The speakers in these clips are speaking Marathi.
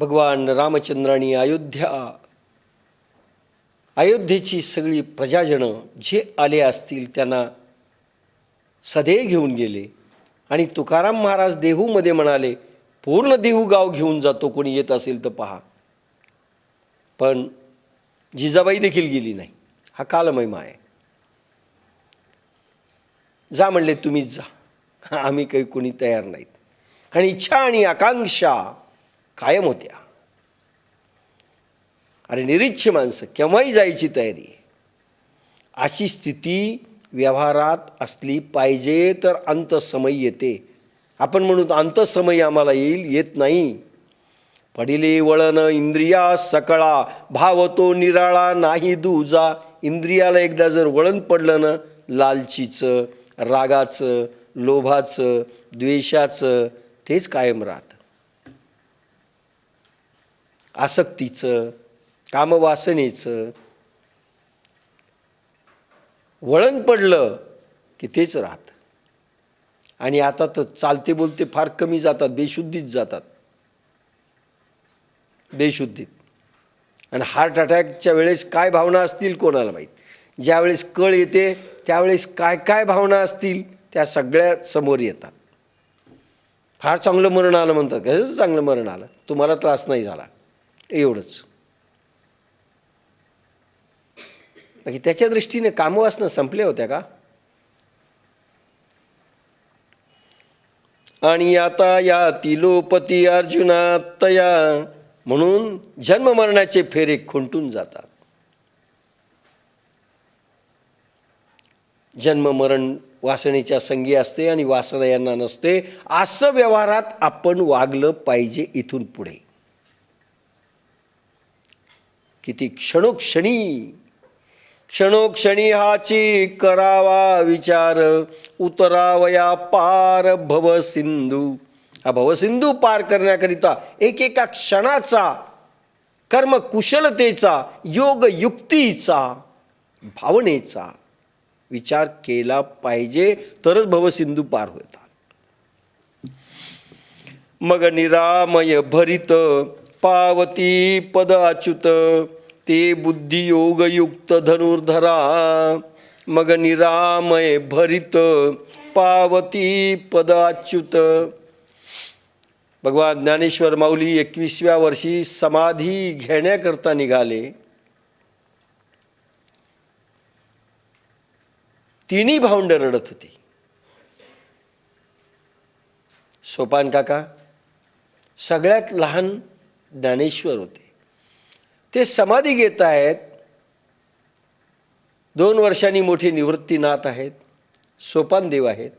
भगवान रामचंद्रांनी अयोध्येची सगळी प्रजाजनं जे आले असतील त्यांना सदे घेऊन गेले आणि तुकाराम महाराज देहूमध्ये म्हणाले, पूर्ण देहू गाव घेऊन जातो कोणी येत असेल तर पहा. पण जिजाबाई देखील गेली नाही. हा कालमहिमा आहे. जा म्हणले तुम्हीच जा, आम्ही काही कोणी तयार नाहीत. कारण इच्छा आणि आकांक्षा कायम होत्या. अरे निरीच्छ माणसं केव्हाही जायची तयारी आहे. अशी स्थिती व्यवहारात असली पाहिजे तर अंतसमयी येते. आपण म्हणू अंतसमयी आम्हाला येईल, येत नाही. पडिले वळण इंद्रिया सकळा, भावतो निराळा नाही दूजा. इंद्रियाला एकदा जर वळण पडलं ना, लालचीचं, रागाचं, लोभाचं, द्वेषाचं, तेच कायम राहतं. आसक्तीचं, कामवासनेचं वळण पडलं की तेच राहतं. आणि आता तर चालते बोलते फार कमी जातात, बेशुद्धीत जातात, बेशुद्धीत. आणि हार्ट अटॅकच्या वेळेस काय भावना असतील कोणाला माहीत. ज्यावेळेस कळ येते त्यावेळेस काय काय भावना असतील त्या सगळ्या समोर येतात. फार चांगलं मरण आलं म्हणतात. कसं चांगलं मरण आलं, तुम्हाला त्रास नाही झाला, एवढंच. बाकी त्याच्या दृष्टीने कामवासना संपल्या होत्या का? आणि आता या तिलोपती अर्जुना तया, म्हणून जन्म मरणाचे फेरे खुंटून जातात. जन्म मरण वासनेच्या संगी असते आणि वासना यांना नसते. असं व्यवहारात आपण वागलं पाहिजे इथून पुढे. किती क्षणोक्षणी हाची करावा विचार, उतरावया पार भवसिंधू. हा भवसिंधू पार करण्याकरिता एकेका क्षणाचा कर्मकुशलतेचा, योगयुक्तीचा, भावनेचा विचार केला पाहिजे, तरच भवसिंधू पार होतात. मग निरामय भरित पावती पद अच्युत, ते बुद्धियोगयुक्त धनुर्धरा. मग निरामय भरित पावती पद अच्युत. भगवान ज्ञानेश्वर माऊली 21व्या वर्षी समाधी घेण्याकरता निघाले. तिन्ही भावंड रडत होती. सोपान काका सगळ्यात लहान ज्ञानेश्वर होते. ते समाधी घेत आहेत. 2 वर्षांनी मोठे निवृत्तीनाथ आहेत, सोपान देव आहेत.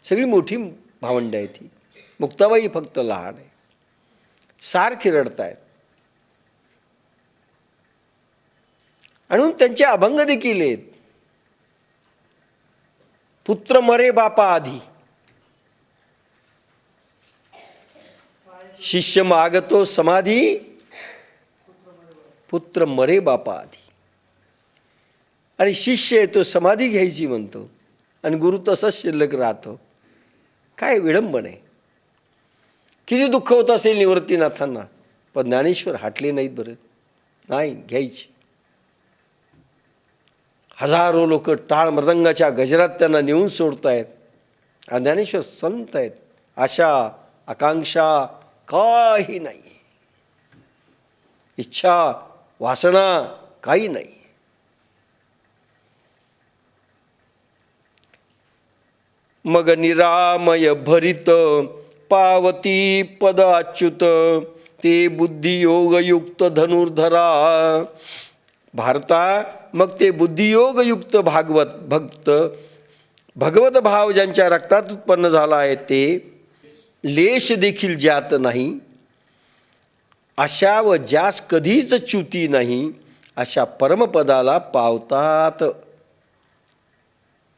सगळी मोठी भावंड आहे ती. मुक्ताबाई फक्त लहान आहे. सारखे रडतायत. आणि त्यांचे अभंग देखील आहेत. पुत्र मरे बापा आधी, शिष्य मागतो समाधी, पुत्र मरे बापा आधी. आणि शिष्य आहे तो समाधी घ्यायची म्हणतो आणि गुरु तसाच शिल्लक राहतो. काय विडंबन आहे. किती दुःख होत असेल निवृत्तीनाथांना, पण ज्ञानेश्वर हटले नाहीत. बरं नाही घ्यायची. हजारो लोक टाळ मृदंगाच्या गजरात त्यांना नेऊन सोडतायत. आणि ज्ञानेश्वर संत आहेत. आशा आकांक्षा काही नाही, इच्छा वासना काही नाही. मग निरामय भरित पावती पद अच्युत, ते बुद्धियोगयुक्त धनुर्धरा. भारता मग ते बुद्धियोगयुक्त भगवत भाव ज्यांच्या रक्तात उत्पन्न झाला आहे, ते लेश देखील ज्यात नाही, अशा व ज्यास कधीच च्युती नाही, अशा परमपदाला पावतात.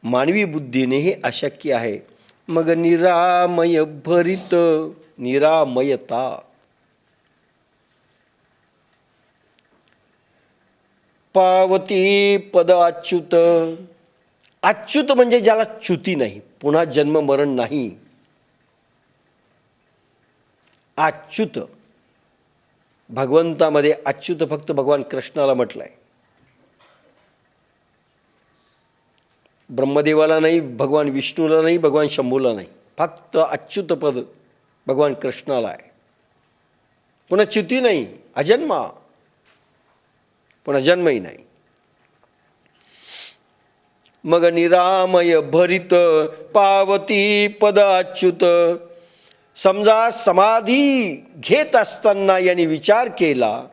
मानवी बुद्धीने हे अशक्य आहे. मग निरामय भरित, निरामयता. पावती पद अच्युत. अच्युत म्हणजे ज्याला च्युती नाही, पुन्हा जन्म मरण नाही. अच्युत, भगवंतामध्ये अच्युत फक्त भगवान कृष्णाला म्हटलं आहे. ब्रह्मदेवाला नाही, भगवान विष्णूला नाही, भगवान शंभूला नाही, फक्त अच्युत पद भगवान कृष्णाला आहे. पुन्हा च्युती नाही, अजन्मा, पुन्हा जन्मही नाही. मग निरामय भरित पावती पद अच्युत. समजा समाधी घेत असताना यांनी विचार केला,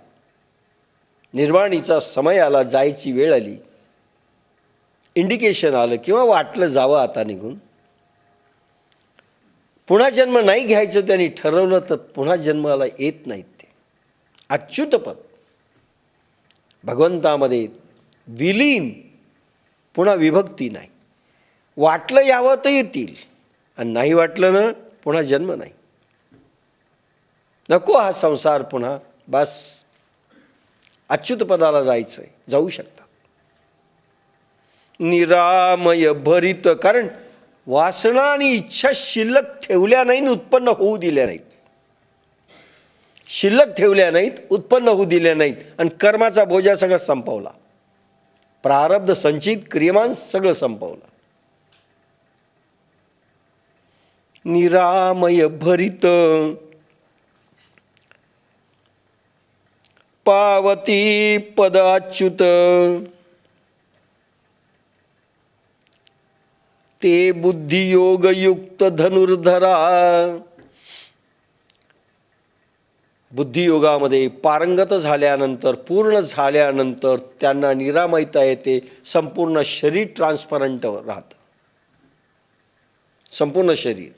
निर्वाणीचा समय आला, जायची वेळ आली, इंडिकेशन आलं किंवा वाटलं जावं आता निघून, पुन्हा जन्म नाही घ्यायचं त्यांनी ठरवलं, तर पुन्हा जन्माला येत नाहीत ते. अच्युतपद भगवंतामध्ये विलीन, पुन्हा विभक्ती नाही. वाटलं यावं तर येतील, आणि नाही वाटलं ना पुन्हा जन्म नाही. नको हा संसार पुन्हा, बस अच्युतपदाला जायचंय, जाऊ शकतात. निरामय भरित, कारण वासना आणि इच्छा शिल्लक ठेवल्या नाहीत, उत्पन्न होऊ दिल्या नाहीत. शिल्लक ठेवल्या नाहीत, उत्पन्न होऊ दिल्या नाहीत, आणि कर्माचा बोजा सगळं संपवला. प्रारब्ध संचित क्रियमान सगळं संपवलं. निरामय भरित पावती पद अच्युत. ते बुद्धियोग युक्त धनुर्धरा. बुद्धियोगामध्ये पारंगत झाल्यानंतर, पूर्ण झाल्यानंतर त्यांना निरामयता येते. संपूर्ण शरीर ट्रान्सपरंट राहतं, संपूर्ण शरीर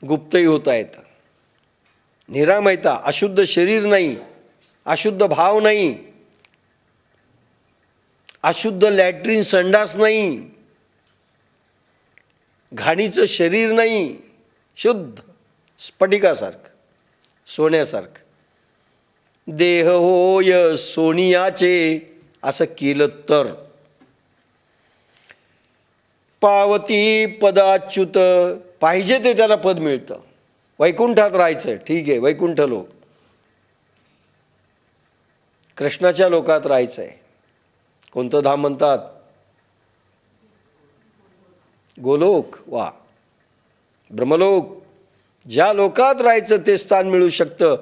गुप्तही होता येतं. निरामयता, अशुद्ध शरीर नाही, अशुद्ध भाव नाही, अशुद्ध लॅट्रिन संडास नाही, घाणीचं शरीर नाही, शुद्ध स्फटिकासारखं, सोन्यासारखं. देह होय सोनियाचे असं केलं तर. पावती पद अच्युत, पाहिजे ते त्याला पद मिळतं. वैकुंठात राहायचं, ठीक आहे, वैकुंठ लोक, कृष्णाच्या लोकात राहायचंय. कोणतं धाम म्हणतात? गोलोक. वा, ब्रह्मलोक. ज्या लोकात राहायचं ते स्थान मिळू शकतं,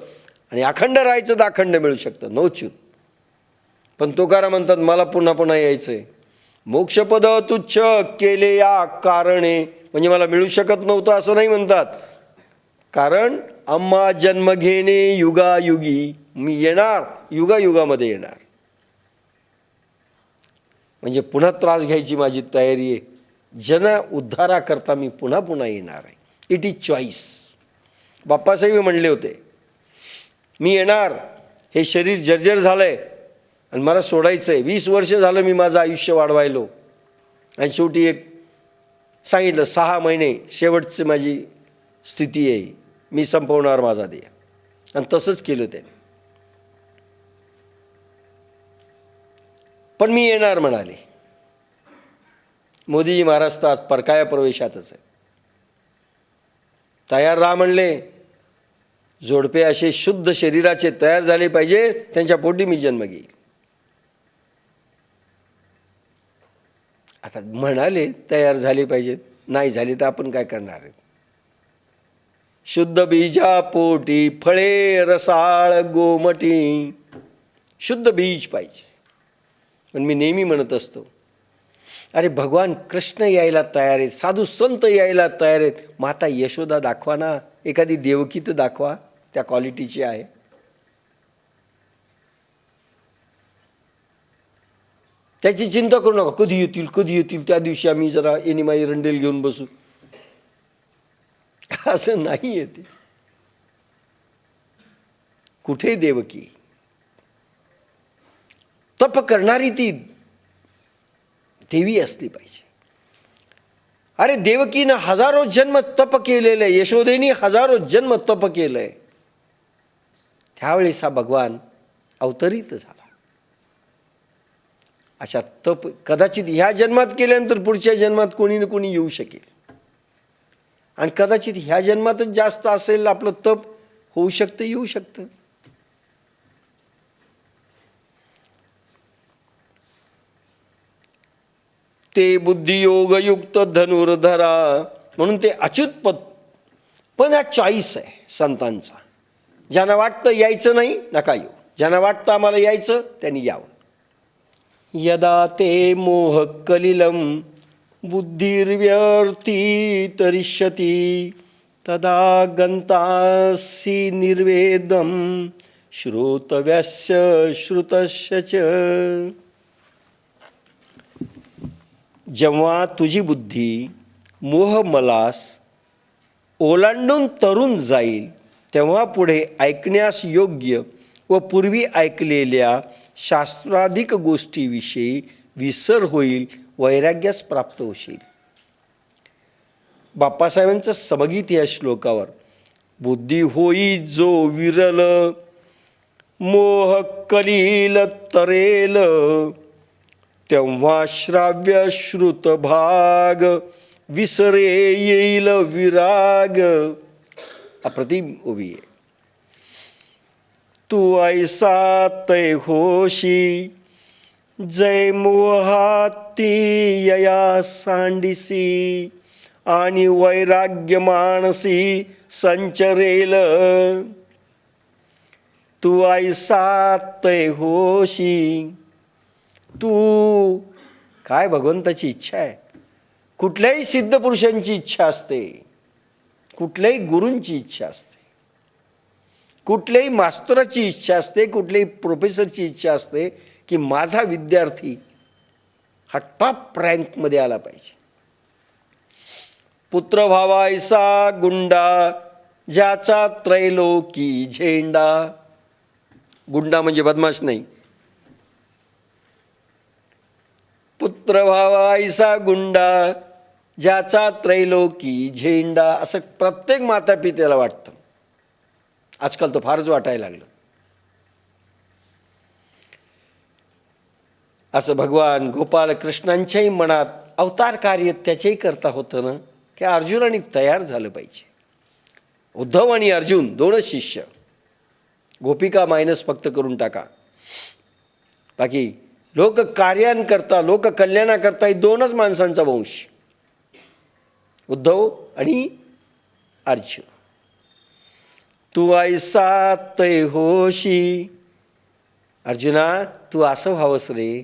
आणि अखंड राहायचं तर अखंड मिळू शकतं, नोच्युत. पण तुकाराम म्हणतात मला पुन्हा पुन्हा यायचंय. मोक्षपद तुच्छ केले या कारणे, म्हणजे मला मिळू शकत नव्हतं असं नाही म्हणतात. कारण आम्हा जन्म घेणे युगायुगी, मी येणार, युगायुगामध्ये येणार. म्हणजे पुन्हा त्रास घ्यायची माझी तयारी आहे. जन उद्धाराकरता मी पुन्हा पुन्हा येणार आहे. It is choice. बाप्पासाहेब म्हणले होते, मी येणार, हे शरीर जर्जर झालंय आणि मला सोडायचं आहे. 20 वर्ष झालं मी माझं आयुष्य वाढवायलो, आणि शेवटी एक सांगितलं 6 महिने शेवटची माझी स्थिती आहे, मी संपवणार माझा देह. आणि तसंच केलं त्याने. पण मी येणार म्हणाले. मोदीजी महाराज तर आज परकाया प्रवेशातच आहे. तयार राहा म्हणले. जोडपे असे शुद्ध शरीराचे तयार झाले पाहिजे, त्यांच्या पोटी मी जन्म घेईल. आता म्हणाले तयार झाले पाहिजेत, नाही झाले तर आपण काय करणार आहेत? शुद्ध बीजा पोटी फळे रसाळ गोमटी. शुद्ध बीज पाहिजे. पण मी नेहमी म्हणत असतो, अरे भगवान कृष्ण यायला तयार आहेत, साधू संत यायला तयार आहेत, माता यशोदा दाखवा ना, एखादी देवकी तर दाखवा त्या क्वालिटीची आहे. त्याची चिंता करू नका, कधी येतील कधी येतील, त्या दिवशी आम्ही जरा एनिमाई रंडेल घेऊन बसू, असं नाही येते. कुठे देवकी? तप करणारी ती देवी असली पाहिजे. अरे देवकीनं हजारो जन्म तप केलेलं आहे, यशोदेनी हजारो जन्म तप केलंय. त्यावेळेस हा भगवान अवतरित झाला. अशा तप कदाचित ह्या जन्मात केल्यानंतर पुढच्या जन्मात कोणी ना कोणी येऊ शकेल. आणि कदाचित ह्या जन्मातच जास्त असेल आपलं तप, होऊ शकतं, येऊ शकतं. ते बुद्धियोगयुक्त धनुर्धरा, म्हणून ते अच्युत पद. पण हा चॉईस आहे संतांचा. ज्यांना वाटतं यायचं नाही, नका येऊ. ज्यांना वाटतं आम्हाला यायचं, त्यांनी यावं. यदा ते मोह कलिलम बुद्धिर्व्यर्थी तरिष्यति तदा गंतासी निर्वेदम श्रोतव्यस्य श्रुतस्य च. जेव्हा तुझी बुद्धी मोहमलास ओलांडून तरून जाईल, तेव्हा पुढे ऐकण्यास योग्य व पूर्वी ऐकलेल्या शास्त्राधिक गोष्टीविषयी विसर होईल, वैराग्यास प्राप्त होशील. बाप्पासाहेबांचं समगीत या श्लोकावर, बुद्धी होई जो विरल मोह कलील तरेल तेव्हा श्राव्य श्रुत भाग विसरे येईल विराग. अप्रतिम उभी आहे. तू ऐसा तै होशी जय मोहाती यया सांडिसी आणि वैराग्य मानसी संचरेल. तू ऐसा तै होशी. तू काय भगवंताची इच्छा आहे. कुठल्याही सिद्ध पुरुषांची इच्छा असते, कुठल्याही गुरूंची इच्छा असते, कुठल्याही मास्तराची इच्छा असते, कुठल्याही प्रोफेसरची इच्छा असते की माझा विद्यार्थी हा टॉप रँकमध्ये आला पाहिजे. पुत्र भावायसा गुंडा ज्याचा त्रैलोकी झेंडा. गुंडा म्हणजे बदमाश नाही. पुत्र भावायसा गुंडा ज्याचा त्रैलोकी झेंडा, असं प्रत्येक माता पित्याला वाटतं. आजकाल तो फारच वाटायला लागलं. असं भगवान गोपाल कृष्णांच्याही मनात अवतार कार्य त्याच्याही करता होतं ना, की अर्जुनाने तयार झालं पाहिजे. उद्धव आणि अर्जुन दोनच शिष्य. गोपिका मायनस फक्त करून टाका. बाकी लोक कार्यांकरता, लोक कल्याणाकरता ही दोनच माणसांचा वंश, उद्धव आणि अर्जुन. तू ऐसा तै होशी. अर्जुना तू असं व्हावंस रे.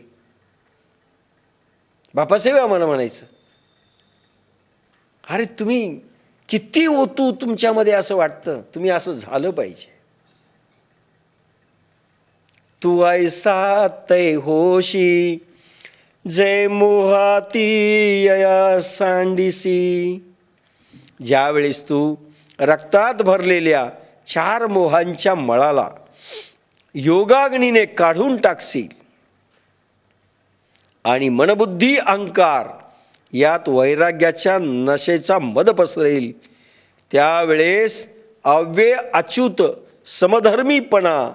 बापासाहेब आम्हाला म्हणायचं, अरे तुम्ही किती ओतू तुमच्यामध्ये असं वाटतं, तुम्ही असं झालं पाहिजे. तू ऐसा तै होशी जय मोहाती यया सांडिसी. ज्यावेळेस तू रक्तात भरलेल्या 4 मोहांच्या मळाला योगाग्नीने काढून टाकशील आणि मनबुद्धी अहंकार यात वैराग्याच्या नशेचा मद पसरेल, त्यावेळेस अव्यय अच्युत समधर्मीपणा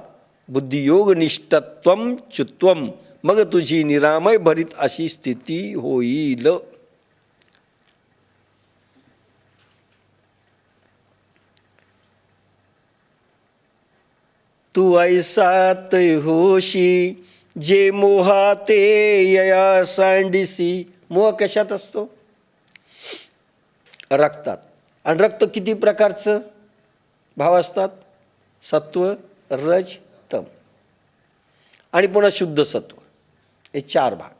बुद्धियोग निष्ठत्वम च्युत्वम, मग तुझी निरामय भरित अशी स्थिती होईल. तू ऐसा तै होशी जे मोहाते यया सांडिसी. मोह कशात असतो? रक्तात. आणि रक्त किती प्रकारचं भाव असतात? सत्व, रज, तम आणि पुन्हा शुद्ध सत्व. हे 4 भाग.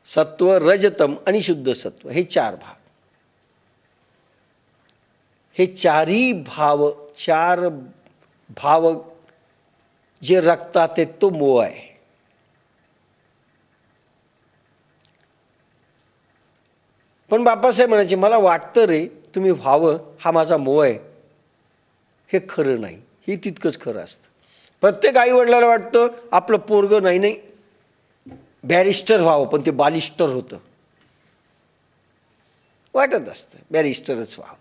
सत्व, रजतम आणि शुद्ध सत्व हे 4 भाग. हे 4ही भाव, 4 भाव जे रक्तात आहेत तो मोह आहे. पण बाप्पासाहेब म्हणायचे, मला वाटतं रे तुम्ही व्हावं, हा माझा मोह आहे. हे खरं नाही. हे तितकंच खरं असतं. प्रत्येक आईवडिलाला वाटतं आपलं पोरगं नाही बॅरिस्टर व्हावं, पण ते बालिस्टर होतं. वाटत असतं बॅरिस्टरच व्हावं.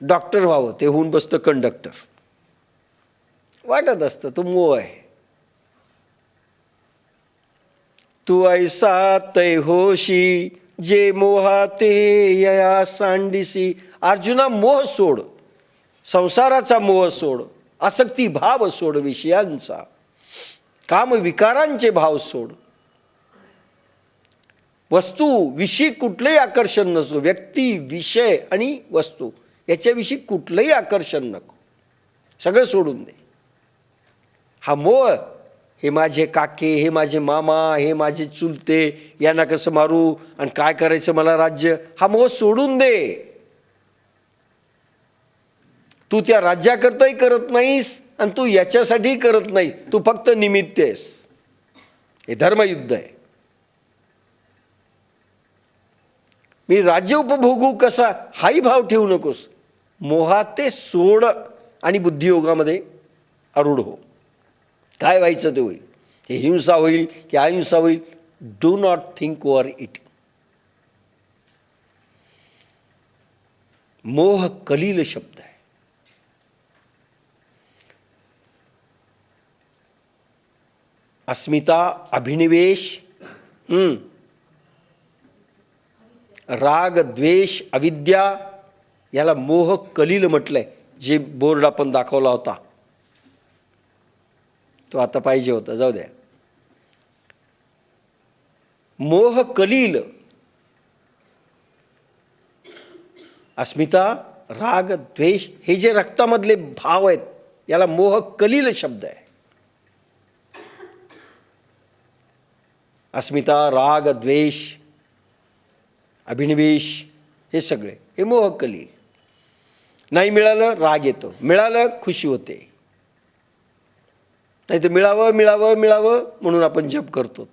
डॉक्टर व्हावं, ते होऊन बसतं कंडक्टर. वाटत असतं, तो मोह आहे. तू ऐसा तै होशी जे मोहाते यया सांडिसी. अर्जुना, मोह सोड, संसाराचा मोह सोड, आसक्ती भाव सोड, विषयांचा काम विकारांचे भाव सोड. वस्तू विषयी कुठलंही आकर्षण नसो. व्यक्ती, विषय आणि वस्तू याच्याविषयी कुठलंही आकर्षण नको. सगळं सोडून दे. हा मोह, हे माझे काके, हे माझे मामा, हे माझे चुलते, यांना कसं मारू आणि काय करायचं मला राज्य, हा मोह सोडून दे. तू त्या राज्याकरताही करत नाहीस आणि तू याच्यासाठी करत नाहीस. तू फक्त निमित्त आहेस. हे धर्मयुद्ध आहे. मी राज्य उपभोगू कसा, हाही भाव ठेवू नकोस. मोहाते सोड आणि बुद्धियोगामध्ये आरूढ हो. काय व्हायचं ते होईल. हे हिंसा होईल की अहिंसा होईल, do not think over it. मोह कलील शब्द आहे. अस्मिता, अभिनिवेश, राग, द्वेष, अविद्या, याला मोह कलील म्हटलंय. जे बोर्ड आपण दाखवला होता तो आता पाहिजे होता, जाऊ द्या. मोह कलील, अस्मिता, राग, द्वेष, हे जे रक्तामधले भाव आहेत याला मोह कलील शब्द आहे. अस्मिता, राग, द्वेष, अभिनिवेश, हे सगळे हे मोह कलील. नाही मिळालं राग येतो, मिळालं खुशी होते. नाही तर मिळावं मिळावं मिळावं म्हणून आपण जप करतो.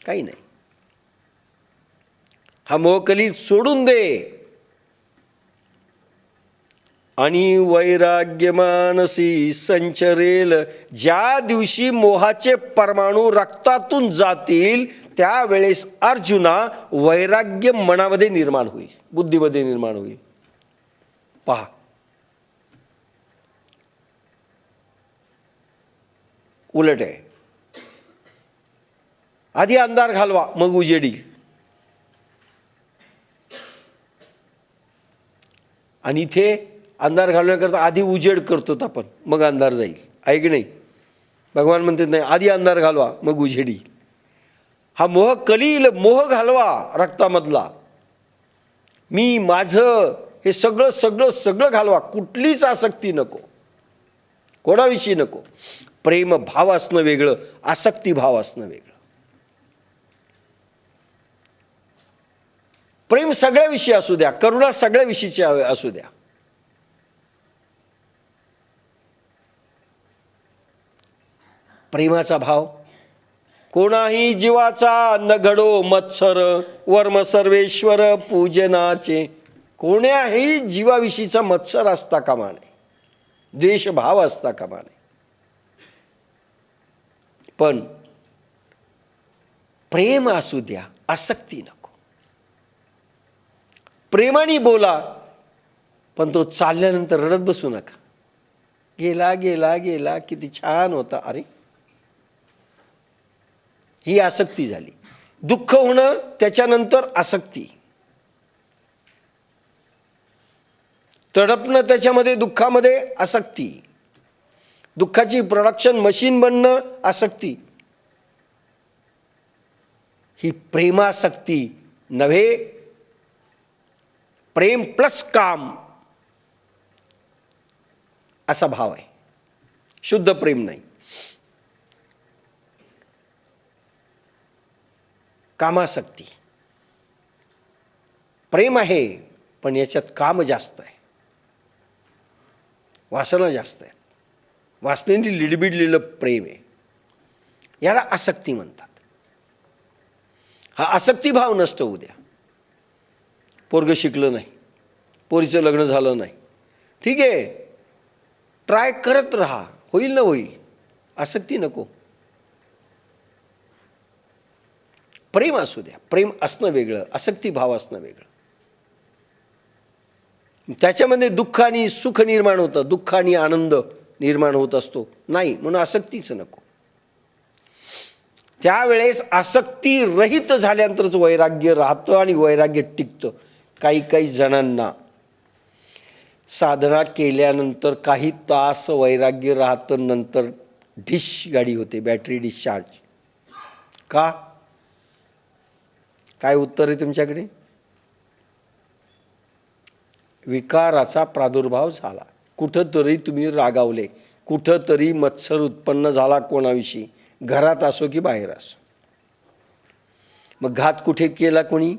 काही नाही. हा मोह कलील सोडून दे. आणि वैराग्य मानसी संचरेल. ज्या दिवशी मोहाचे परमाणू रक्तातून जातील त्यावेळेस अर्जुना वैराग्य मनामध्ये निर्माण होईल, बुद्धीमध्ये निर्माण होईल. पहा, उलट आहे. आधी अंधार घालवा मग उजेडी. आणि इथे अंधार घालवण्याकरता आधी उजेड करतो आपण, मग अंधार जाईल. आहे की नाही? भगवान म्हणतात नाही, आधी अंधार घालवा मग उजेडी. हा मोह कलील, मोह घालवा रक्तामधला. मी, माझं, हे सगळं सगळं सगळं घालवा. कुठलीच आसक्ती नको, कोणाविषयी नको. प्रेम भाव असणं वेगळं, आसक्ती भाव असणं वेगळं. प्रेम सगळ्याविषयी असू द्या, करुणा सगळ्याविषयीची असू द्या. प्रेमाचा भाव कोणाही जीवाचा न घडो मत्सर, वर्म सर्वेश्वर पूजनाचे. कोण्याही जीवाविषयीचा मत्सर असता कामा नये, द्वेषभाव असता कामा नये. पण प्रेम असू द्या, आसक्ती नको. प्रेमाने बोला, पण तो चालल्यानंतर रडत बसू नका. गेला गेला गेला, किती छान होता, अरे, ही आसक्ती झाली. दुःख होणं त्याच्यानंतर आसक्ती, तडपणं त्याच्यामध्ये दुःखामध्ये आसक्ती, दुःखाची प्रोडक्शन मशीन बनणं आसक्ती. ही प्रेमासक्ती नव्हे. प्रेम प्लस काम असा भाव आहे, शुद्ध प्रेम नाही. कामासक्ती. प्रेम आहे पण याच्यात काम जास्त आहे, वासना जास्त आहे. वासनेने लिडबिडलेलं प्रेम आहे, याला आसक्ती म्हणतात. हा आसक्ती भाव नष्ट होऊ द्या. पोरगं शिकलं नाही, पोरीचं लग्न झालं नाही, ठीक आहे, ट्राय करत राहा, होईल ना होईल. आसक्ती नको. प्रेम असू द्या. प्रेम असणं वेगळं, आसक्ती भाव असणं वेगळं. त्याच्यामध्ये दुःख आणि सुख निर्माण होतं, दुःख आणि आनंद निर्माण होत असतो. नाही म्हणून आसक्तीच नको. त्यावेळेस आसक्ती रहित झाल्यानंतरच वैराग्य राहतं आणि वैराग्य टिकतं. काही काही जणांना साधना केल्यानंतर काही तास वैराग्य राहतं, नंतर डिश गाडी होते, बॅटरी डिस्चार्ज. का? काय उत्तर आहे तुमच्याकडे? विकाराचा प्रादुर्भाव झाला. कुठंतरी तुम्ही रागावले, कुठंतरी मत्सर उत्पन्न झाला कोणाविषयी, घरात असो की बाहेर असो. मग घात कुठे केला कोणी?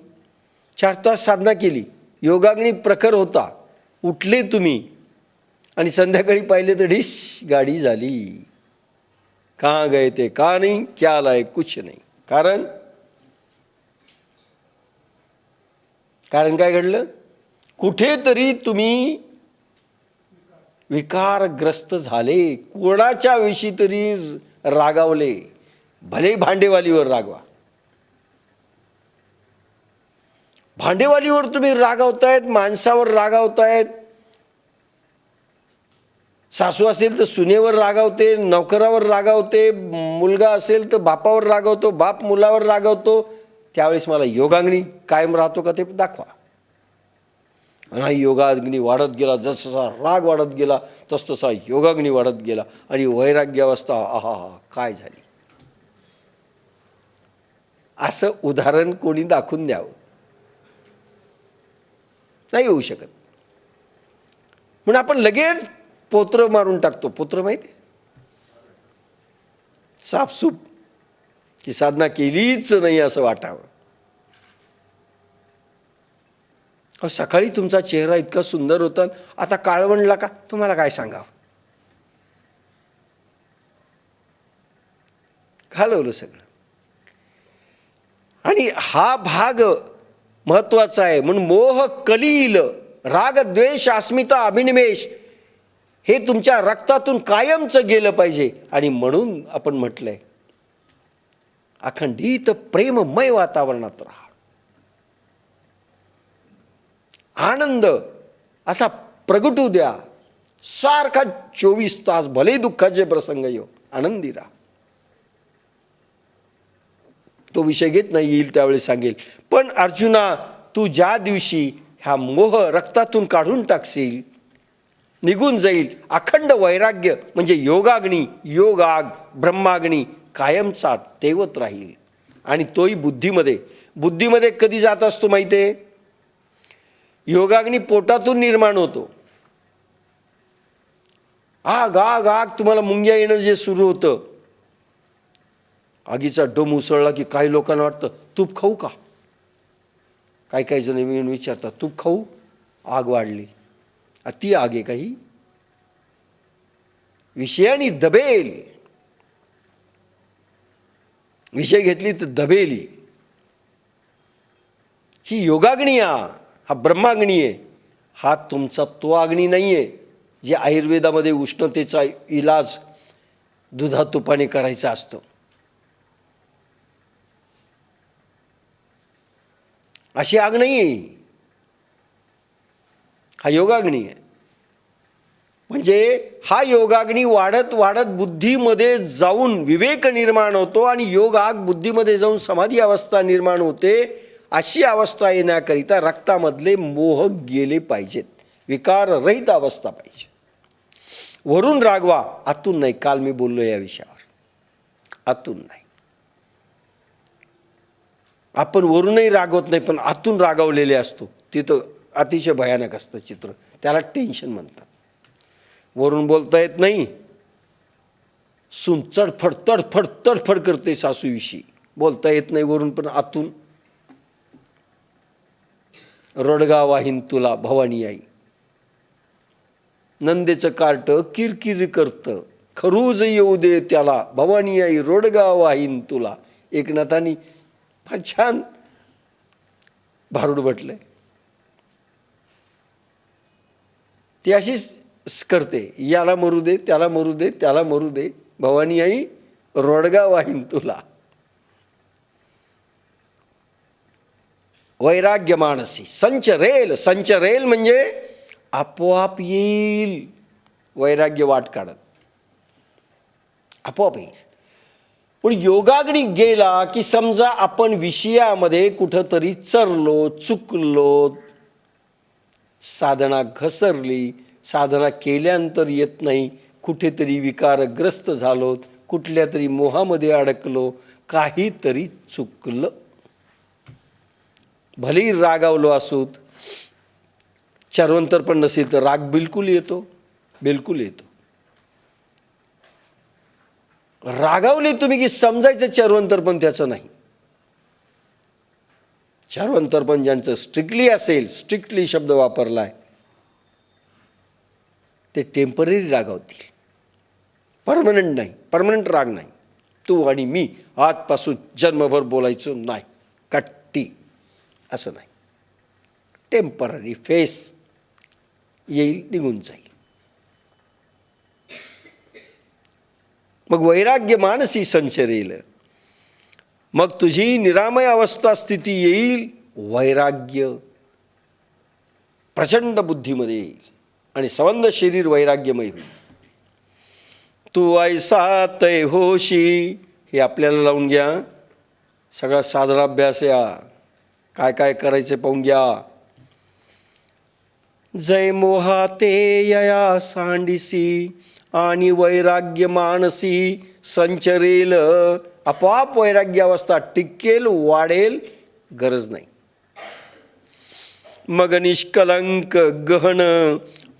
4 तास साधना केली, योगाग्नी प्रखर होता, उठले तुम्ही आणि संध्याकाळी पाहिले तर डिश गाडी झाली. कहाँ गए थे, कहाँ नहीं, क्या लाए, कुछ नहीं. कारण काय घडलं? कुठेतरी तुम्ही विकारग्रस्त झाले, कोणाच्या विषयी तरी रागावले. भले भांडेवालीवर रागवा, भांडेवालीवर तुम्ही रागावतायत, माणसावर रागावतायत. सासू असेल तर सुनेवर रागावते, नोकरावर रागावते, मुलगा असेल तर बापावर रागावतो, बाप मुलावर रागावतो. त्यावेळेस मला योगाग्नी कायम राहतो का ते दाखवा. आणि योगाग्नी वाढत गेला, जससा राग वाढत गेला तसतसा योगाग्नी वाढत गेला आणि वैराग्यावस्था आहा काय झाली. असं उदाहरण कोणी दाखवून द्यावं? नाही होऊ शकत. म्हणून आपण लगेच पोत्र मारून टाकतो. पोत्र माहिती, साफसूप, की साधना केलीच नाही असं वाटावं. सकाळी तुमचा चेहरा इतका सुंदर होता, आता काळवंडला का? तुम्हाला काय सांगावं? घालवलं सगळं. आणि हा भाग महत्वाचा आहे. म्हणून मोह, कलील, राग, द्वेष, अस्मिता, अभिनिवेश हे तुमच्या रक्तातून कायमचं गेलं पाहिजे. आणि म्हणून आपण म्हटलंय अखंडित प्रेममय वातावरणात राहा. आनंद असा प्रगटू द्या सारखा 24 तास, भले दुःखाचे प्रसंग येऊ, आनंदी राहा. तो विषय घेत नाही, येईल त्यावेळी सांगेल. पण अर्जुना, तू ज्या दिवशी ह्या मोह रक्तातून काढून टाकशील, निघून जाईल, अखंड वैराग्य म्हणजे योगाग्नी, योगाग, ब्रह्माग्नी कायमचा तेवत राहील. आणि तोही बुद्धीमध्ये. बुद्धीमध्ये कधी जात असतो माहिती आहे? योगाग्नी पोटातून निर्माण होतो. आग आग आग, तुम्हाला मुंग्या येणं जे सुरू होतं, आगीचा डोम उसळला की काही लोकांना वाटतं तूप खाऊ का? काही जण येऊन विचारतात तूप खाऊ? आग वाढली. ती आग आहे काही? विषयाने दबेल. विषय घेतली तर दबेली. ही योगाग्नी, हा ब्रह्माग्नी आहे. हा तुमचा तो अग्नी नाही आहे जे आयुर्वेदामध्ये उष्णतेचा इलाज दुधा तुपाने करायचा असतो. अशी आग नाही आहे. हा योगाग्नी आहे. म्हणजे हा योगाग्नी वाढत वाढत बुद्धीमध्ये जाऊन विवेक निर्माण होतो आणि योग आग बुद्धीमध्ये जाऊन समाधी अवस्था निर्माण होते. अशी अवस्था येण्याकरिता रक्तामधले मोह गेले पाहिजेत. विकार रहित अवस्था पाहिजे. वरून रागवा, आतून नाही. काल मी बोललो या विषयावर. आतून नाही. आपण वरूनही रागवत नाही, पण आतून रागावलेले असतो. तिथं अतिशय भयानक असतं चित्र. त्याला टेन्शन म्हणतात. वरून बोलता येत नाही, सून चडफड तडफड तडफड करते सासूविषयी, बोलता येत नाही वरून, पण आतून रडगा वाहीन तुला भवानी आई. नंदेचं कार्ट किरकिर करतं, खरूज येऊ दे त्याला भवानी आई, रोडगा वाहीन तुला. एकनाथांनी फार छान भारूड म्हटलंय. ती अशीच करते, याला मरू दे, त्याला मरू दे, त्याला मरू दे, भवानी आई रोडगा वाहीन तुला. वैराग्य मानसी संचरेल. संचरेल म्हणजे आपोआप येईल. वैराग्य वाट काढत आपोआप येईल. पण योगाग्नी गेला की समजा आपण विषयामध्ये कुठंतरी चरलो, चुकलो, साधना घसरली, साधना केल्यानंतर येत नाही, कुठेतरी विकारग्रस्त झालो, कुठल्या तरी मोहामध्ये अडकलो, काहीतरी चुकलं, भलेही रागावलो असोत, चरवंतर पण नसेल तर राग बिलकुल येतो, बिलकुल येतो. रागावले तुम्ही की समजायचं चरवंतर पण त्याचं नाही. चरवंतर पण ज्यांचं स्ट्रिक्टली असेल, स्ट्रिक्टली शब्द वापरलाय, ते टेम्पररी रागावतील, परमनंट नाही, परमनंट राग नाही. तू आणि मी आजपासून जन्मभर बोलायचं नाही, कट्टी, असं नाही. टेम्पररी फेस येईल, निघून जाईल. मग वैराग्य मानसी संचरेल, मग तुझी निरामय अवस्था स्थिती येईल, वैराग्य प्रचंड बुद्धीमध्ये येईल आणि संबंध शरीर वैराग्यमय होईल. तू ऐसा तय होशी, हे आपल्याला लावून घ्या. सगळा साधनाभ्यास या, काय काय करायचे पाहून घ्या. जय मोहाते यया सांडिसी आणि वैराग्य मानसी संचरेल, आपोआप वैराग्य अवस्था टिकेल, वाढेल, गरज नाही. मग निष्कलंक गहन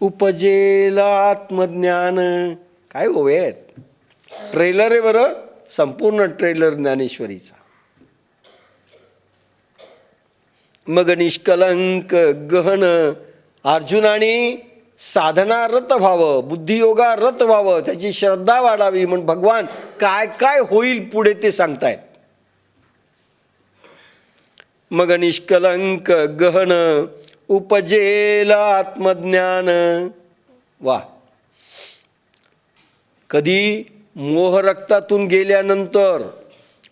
उपजेल आत्मज्ञान. काय होऊयात, ट्रेलर आहे बरं, संपूर्ण ट्रेलर ज्ञानेश्वरीचा. मग निष्कलंक गहन, अर्जुनाने साधना रत व्हावं, बुद्धियोगा रत व्हावं, त्याची श्रद्धा वाढावी, म्हणून भगवान काय काय होईल पुढे ते सांगतायत. मग निष्कलंक गहन उपजेल आत्मज्ञान. वा, कधी मोह रक्तातून गेल्यानंतर,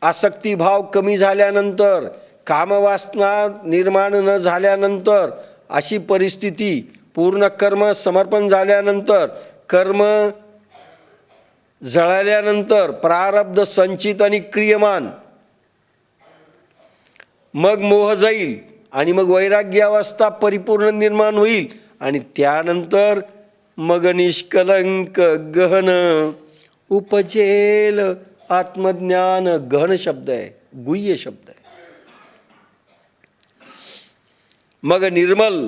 आसक्तिभाव कमी झाल्यानंतर, कामवासना निर्माण न झाल्यानंतर, अशी परिस्थिती, पूर्ण कर्म समर्पण झाल्यानंतर, कर्म जळाल्यानंतर, प्रारब्ध संचित आणि क्रियमान, मग मोह जाईल आणि मग वैराग्य अवस्था परिपूर्ण निर्माण होईल आणि त्यानंतर मग निष्कलंक गहन उपजेल आत्मज्ञान. गहन शब्द आहे, गुह्य शब्द आहे. मग निर्मल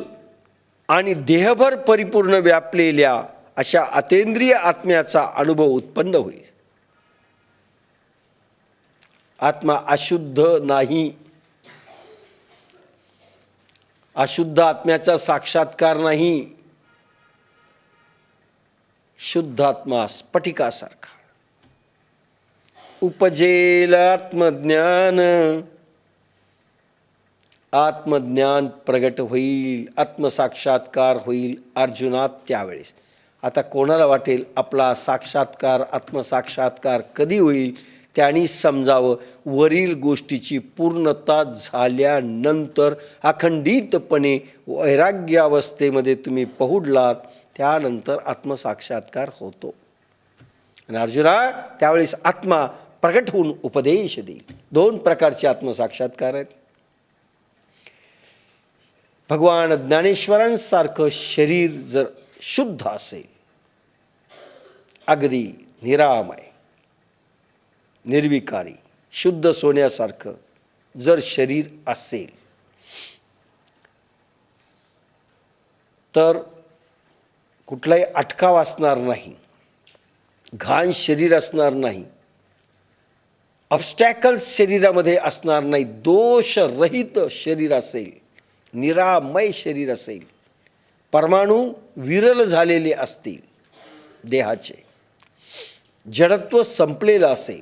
आणि देहभर परिपूर्ण व्यापलेल्या अशा अतेंद्रिय आत्म्याचा अनुभव उत्पन्न होईल. आत्मा अशुद्ध नाही, अशुद्ध आत्म्याचा साक्षात्कार नाही. शुद्ध आत्मा स्फटिकासारखा. उपजेल आत्मज्ञान, आत्मज्ञान प्रगट होईल, आत्मसाक्षात्कार होईल अर्जुनात त्यावेळेस. आता कोणाला वाटेल आपला साक्षात्कार, आत्मसाक्षात्कार कधी होईल, त्यांनी समजावं. वरील गोष्टीची पूर्णता झाल्यानंतर अखंडितपणे वैराग्यावस्थेमध्ये तुम्ही पहुडलात, त्यानंतर आत्मसाक्षात्कार होतो. आणि अर्जुना त्यावेळेस आत्मा प्रगट होऊन उपदेश देईल. दोन प्रकारचे आत्मसाक्षात्कार आहेत. भगवान ज्ञानेश्वरांसारखं शरीर जर शुद्ध असेल, अगदी निरामय, निर्विकारी, शुद्ध सोन्यासारखं जर शरीर असेल, तर कुठलाही अटकाव असणार नाही, घाण शरीर असणार नाही, ऑब्स्टॅकल्स शरीरामध्ये असणार नाही, दोषरहित शरीर असेल, निरामय शरीर असेल, परमाणू विरल झालेले असतील, देहाचे जडत्व संपलेलं असेल,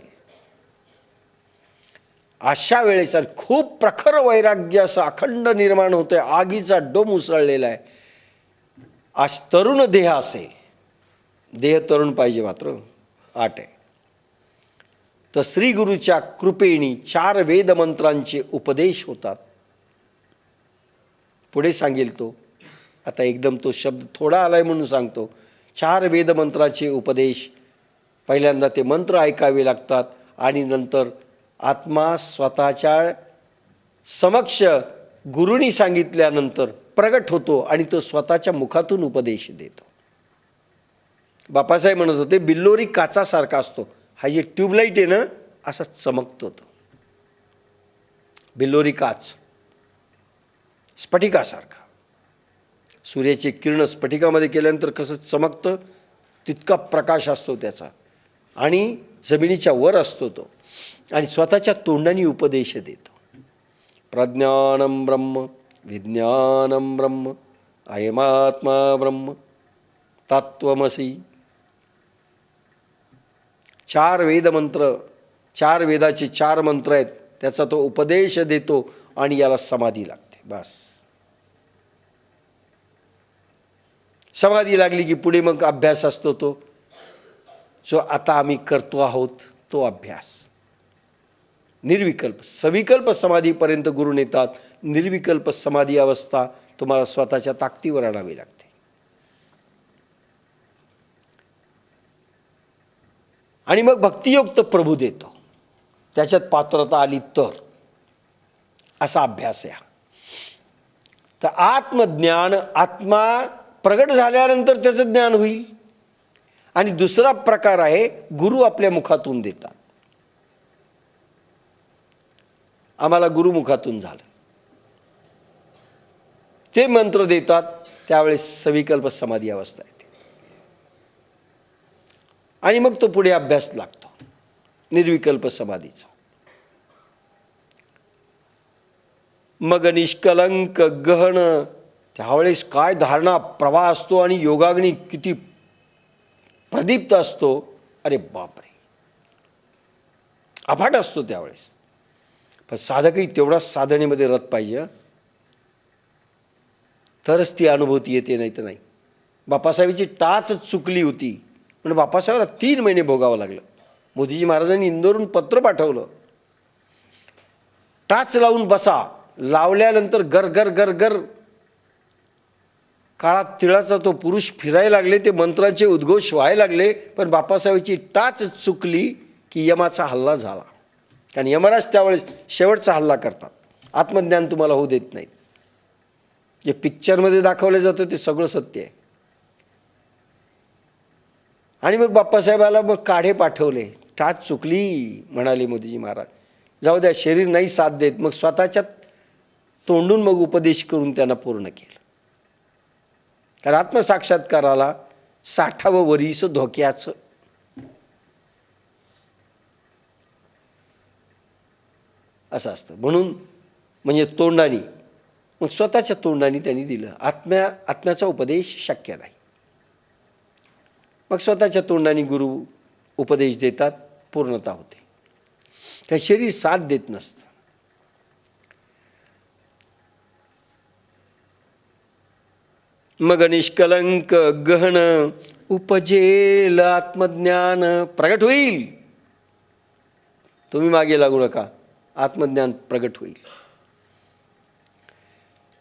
अशा वेळेस खूप प्रखर वैराग्य असं अखंड निर्माण होतंय, आगीचा डोम उसळलेला आहे, आज तरुण देह असेल, देह तरुण पाहिजे मात्र, 8 आहे, तर श्री गुरुच्या कृपेने 4 वेदमंत्रांचे उपदेश होतात. पुढे सांगेल तो, आता एकदम तो शब्द थोडा आलाय म्हणून सांगतो. 4 वेदमंत्राचे उपदेश, पहिल्यांदा ते मंत्र ऐकावे लागतात आणि नंतर आत्मा स्वतःच्या समक्ष गुरुनी सांगितल्यानंतर प्रगट होतो आणि तो स्वतःच्या मुखातून उपदेश देतो. बापासाहेब म्हणत होते बिल्लोरी काचासारखा असतो. हा जे ट्यूबलाईट आहे ना असा चमकतो तो. बिल्लोरी काच स्फटिकासारखा. सूर्याचे किरण स्फटिकामध्ये केल्यानंतर कसं चमकतं तितका प्रकाश असतो त्याचा आणि जमिनीच्या वर असतो तो आणि स्वतःच्या तोंडाने उपदेश देतो. प्रज्ञानम ब्रह्म विज्ञानम ब्रह्म अयमात्मा ब्रह्म तत्त्वमसि. 4 वेदमंत्र, 4 वेदाचे 4 मंत्र आहेत. त्याचा तो उपदेश देतो आणि याला समाधी लागते. बस समाधी लागली की पुढे मग अभ्यास असतो तो जो आता आम्ही करतो आहोत तो अभ्यास. निर्विकल्प सविकल्प समाधीपर्यंत गुरु नेतात. निर्विकल्प समाधी अवस्था तुम्हाला स्वतःच्या ताकदीवर आणावी लागते. आणि मग भक्तियुक्त प्रभू देतो. त्याच्यात पात्रता आली तर असा अभ्यास आहे. तर आत्मज्ञान आत्मा प्रगट झाल्यानंतर त्याचं ज्ञान होईल. आणि दुसरा प्रकार आहे गुरु आपल्या मुखातून देतात. आम्हाला गुरुमुखातून झालं ते मंत्र देतात त्यावेळेस सविकल्प समाधी अवस्था येते आणि मग तो पुढे अभ्यास लागतो निर्विकल्प समाधीचा. मग निष्कलंक गहन त्यावेळेस काय धारणा प्रवाह असतो आणि योगाग्नी किती प्रदीप्त असतो. अरे बापरे अफाट असतो त्यावेळेस. पण साधकही तेवढाच साधनेमध्ये रत पाहिजे तरच ती अनुभूती येते, नाही तर नाही. बापासाहेबांची टाच चुकली होती म्हणजे बापासाहेबांना 3 महिने भोगावं लागलं. मोदीजी महाराजांनी इंदोरहून पत्र पाठवलं टाच लावून बसा. लावल्यानंतर गर गर गर गर काळात तिळाचा तो पुरुष फिरायला लागले. ते मंत्राचे उद्घोष व्हायला लागले. पण बापासाहेबांची टाच चुकली की यमाचा हल्ला झाला. कारण यमराज त्यावेळेस शेवटचा हल्ला करतात. आत्मज्ञान तुम्हाला होऊ देत नाहीत. जे पिक्चरमध्ये दाखवलं जातं ते सगळं सत्य आहे. आणि मग बाप्पासाहेबाला मग काढे पाठवले. टाच चुकली म्हणाले मोदीजी महाराज. जाऊ द्या शरीर नाही साथ देत. मग स्वतःच्या तोंडून मग उपदेश करून त्यांना पूर्ण केलं. कारण आत्मसाक्षात्काराला 60वं वरीस धोक्याचं. असं असतं. म्हणून म्हणजे तोंडानी मग स्वतःच्या तोंडानी त्यांनी दिलं. आत्म्याचा उपदेश शक्य नाही. मग स्वतःच्या तोंडानी गुरु उपदेश देतात. पूर्णता होते. काही शरीर साथ देत नसतं. मग निष्कलंक गहन उपजेल आत्मज्ञान प्रगट होईल. तुम्ही मागे लागू नका. आत्मज्ञान प्रगट होईल.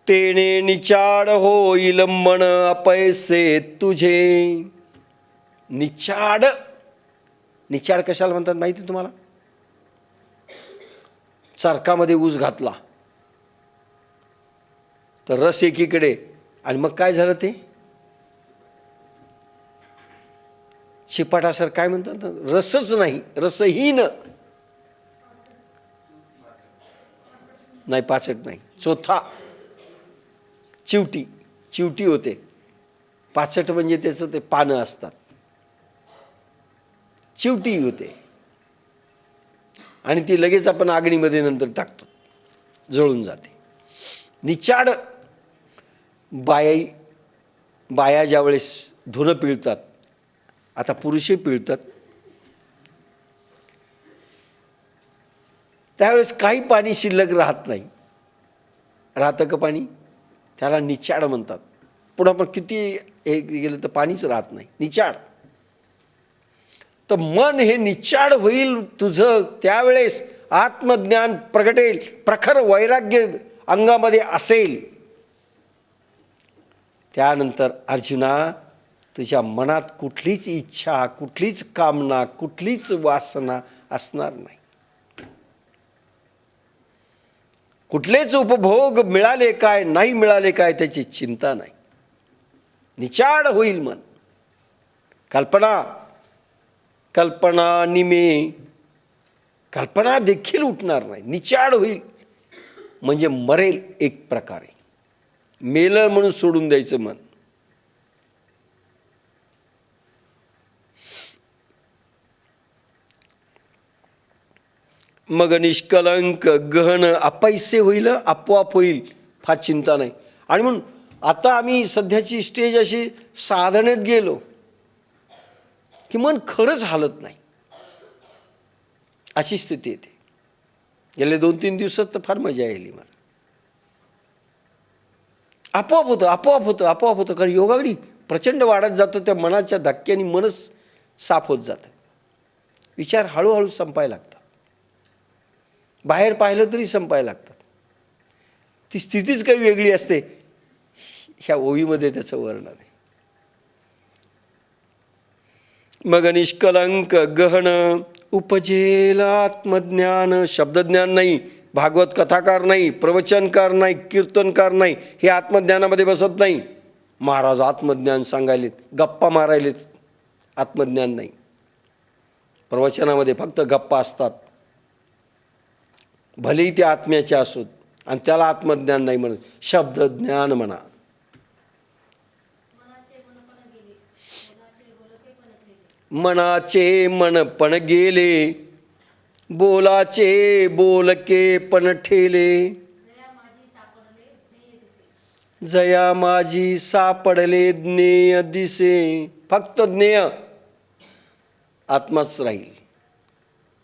तेने निचाड होईल मन अपैसे तुझे. निचाड निचाड कशाला म्हणतात माहिती तुम्हाला. चरकामध्ये ऊस घातला तर रस एकीकडे आणि मग काय झालं ते शिपाटासर काय म्हणतात रसच नाही रसहीन नाही पाचट नाही चोथा चिवटी चिवटी होते. पाचट म्हणजे त्याचं ते पानं असतात. चिवटी होते आणि ती लगेच आपण आगणीमध्ये नंतर टाकतो जळून जाते. निचाड बाया ज्यावेळेस धुणं पिळतात आता पुरुषही पिळतात त्यावेळेस काही पाणी शिल्लक राहत नाही. राहतं का पाणी त्याला निचाड म्हणतात. पुन्हा पण किती हे गेलं तर पाणीच राहत नाही. निचाड. तर मन हे निचाड होईल तुझं त्यावेळेस आत्मज्ञान प्रगटेल. प्रखर वैराग्य अंगामध्ये असेल. त्यानंतर अर्जुना तुझ्या मनात कुठलीच इच्छा, कुठलीच कामना, कुठलीच वासना असणार नाही. कुठलेच उपभोग मिळाले काय, नाही मिळाले काय त्याची चिंता नाही. निचाड होईल मन. कल्पना निमे, कल्पना देखील उठणार नाही, निचाड होईल. म्हणजे मरेल एक प्रकारे, मेलं म्हणून सोडून द्यायचं मन. मग निष्कलंक गहन अपैसे होईल, आपोआप होईल, फार चिंता नाही. आणि म्हणून आता आम्ही सध्याची स्टेज अशी साधनेत गेलो की मन खरंच हालत नाही, अशी स्थिती येते. गेले 2-3 दिवसात तर फार मजा आली मला. आपोआप होतं कारण योगागडी प्रचंड वाढत जातो. त्या मनाच्या धक्क्याने मनच साफ होत जातं. विचार हळूहळू संपायला लागतात, बाहेर पाहिलं तरी संपायला लागतात. ती स्थितीच काही वेगळी असते. ह्या ओवीमध्ये त्याचं वर्णन आहे. मग निष्कलंक गहन उपजेल आत्मज्ञान. शब्दज्ञान नाही, भागवत कथाकार नाही, प्रवचनकार नाही, कीर्तनकार नाही, हे आत्मज्ञानामध्ये बसत नाही. महाराज आत्मज्ञान सांगायलेत, गप्पा मारायलेत, आत्मज्ञान नाही. प्रवचनामध्ये फक्त गप्पा असतात, भलेही ते आत्म्याचे असोत, आणि त्याला आत्मज्ञान नाही म्हणत, शब्दज्ञान म्हणा. मनाचे मनपण गेले, बोलाचे बोलके पण ठेले. जया माझी सापडले ज्ञेय दिसे. फक्त ज्ञेय आत्माच राहील.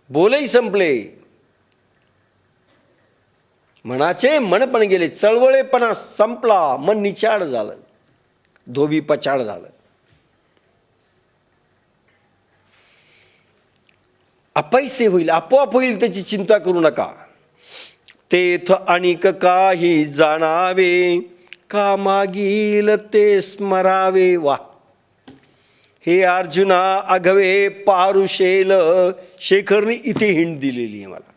बोलही संपले, मनाचे मनपण गेले, चळवळेपणा संपला, मन निचाड झालं, धोबी पछाड झालं. अपैसे होईल, आपोआप होईल, त्याची चिंता करू नका. तेथ अनिक काही जाणावे, का मागील ते स्मरावे. वा, हे अर्जुना अघवे पारुशेल. शेखरने इथे हिंट दिलेली आहे मला.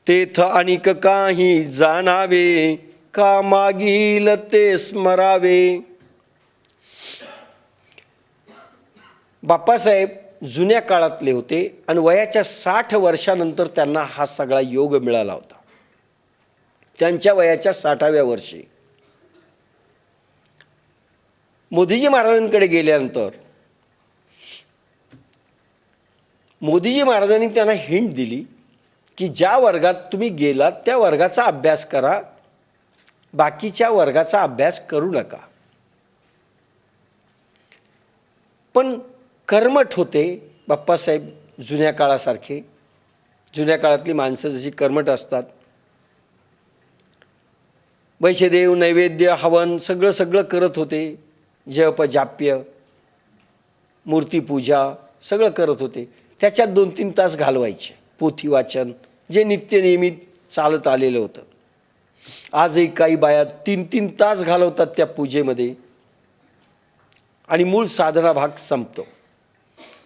तेथ अनिक काही जाणावे, का मागील ते स्मरावे. बाप्पासाहेब जुन्या काळातले होते आणि वयाच्या 60 वर्षानंतर त्यांना हा सगळा योग मिळाला होता. त्यांच्या वयाच्या 60व्या वर्षी मोदीजी महाराजांकडे गेल्यानंतर मोदीजी महाराजांनी त्यांना हिंट दिली की ज्या वर्गात तुम्ही गेलात त्या वर्गाचा अभ्यास करा, बाकीच्या वर्गाचा अभ्यास करू नका. पण कर्मठ होते बाप्पासाहेब जुन्या काळासारखे. जुन्या काळातली माणसं जशी कर्मठ असतात, वैश्यदेव नैवेद्य हवन सगळं करत होते. जप जाप्य मूर्तीपूजा सगळं करत होते. त्याच्यात 2-3 तास घालवायचे. पोथी वाचन जे नित्यनियमित चालत आलेलं होतं. आजही काही बाया 3-3 तास घालवतात त्या पूजेमध्ये आणि मूळ साधना भाग संपतो.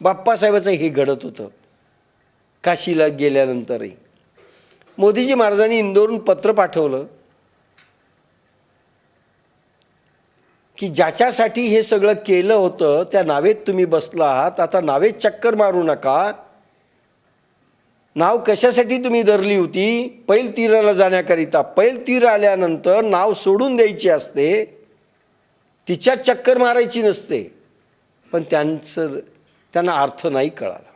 बाप्पासाहेबाचं हे घडत होतं. काशीला गेल्यानंतरही मोदीजी महाराजांनी इंदोरहून पत्र पाठवलं की ज्याच्यासाठी हे सगळं केलं होतं त्या नावेत तुम्ही बसला आहात, आता नावेत चक्कर मारू नका. नाव कशासाठी तुम्ही धरली होती? पैल तीराला जाण्याकरिता. पैल तीर आल्यानंतर नाव सोडून द्यायची असते, तिच्यात चक्कर मारायची नसते. पण त्यांना अर्थ नाही कळाला.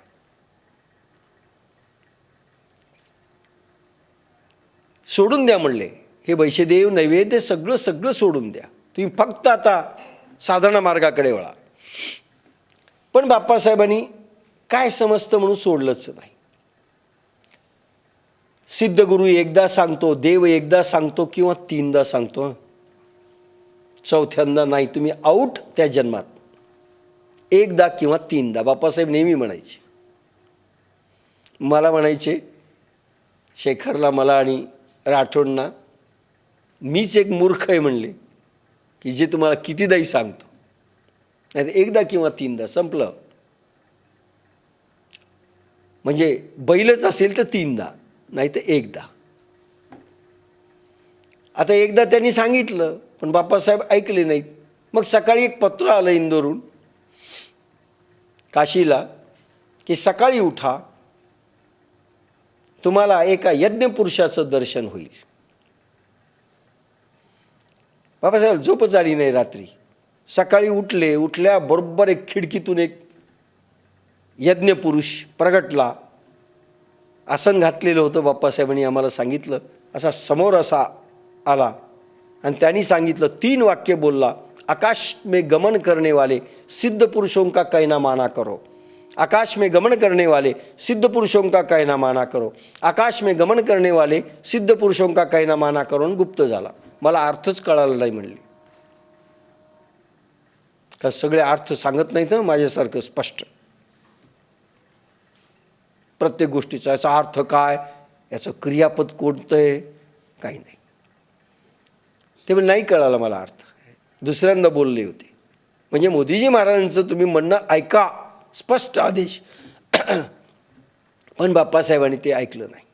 सोडून द्या म्हणले. हे वैश्यदेव नैवेद्य सगळं सोडून द्या. तुम्ही फक्त आता साधना मार्गाकडे वळा. पण बाप्पासाहेबांनी काय समजतं म्हणून सोडलंच नाही. सिद्धगुरु एकदा सांगतो, देव एकदा सांगतो किंवा 3दा सांगतो, 4थ्यांदा नाही. तुम्ही आऊट त्या जन्मात. एकदा किंवा 3दा. बाप्पासाहेब नेहमी म्हणायचे. मला म्हणायचे, शेखरला, मला आणि राठोडना, मीच एक मूर्ख आहे म्हणले. की जे तुम्हाला कितीदाही सांगतो, नाही एकदा किंवा तीनदा संपलं. म्हणजे बैलच असेल तर तीनदा, नाही तर एकदा. आता एकदा त्यांनी सांगितलं पण बाप्पासाहेब ऐकले नाहीत. मग सकाळी एक पत्र आलं इंदोरून काशीला की सकाळी उठा, तुम्हाला एका यज्ञपुरुषाचं दर्शन होईल. बाबासाहेब झोपच आली नाही रात्री. सकाळी उठल्याबरोबर एक खिडकीतून एक यज्ञपुरुष प्रगटला. आसन घातलेलं होतं. बाप्पासाहेबांनी आम्हाला सांगितलं. असा समोर असा आला आणि त्यांनी सांगितलं, 3 वाक्य बोलला. आकाश में गमन करने वाले सिद्ध पुरुषों का कहना माना करो. आकाश में गमन करने वाले सिद्ध पुरुषों का कहना माना करो. आकाश में गमन करने वाले सिद्ध पुरुषों का कहना माना करो. आणि गुप्त झाला. मला अर्थच कळाला नाही म्हणले. का सगळे अर्थ सांगत नाहीत माझ्यासारखं स्पष्ट. प्रत्येक गोष्टीचा याचा अर्थ काय, याचं क्रियापद कोणतं आहे, काही नाही. ते पण नाही कळालं मला अर्थ. दुसऱ्यांदा बोलले होते. म्हणजे मोदीजी महाराजांचं तुम्ही म्हणणं ऐका, स्पष्ट आदेश. पण बाप्पासाहेबांनी ते ऐकलं नाही.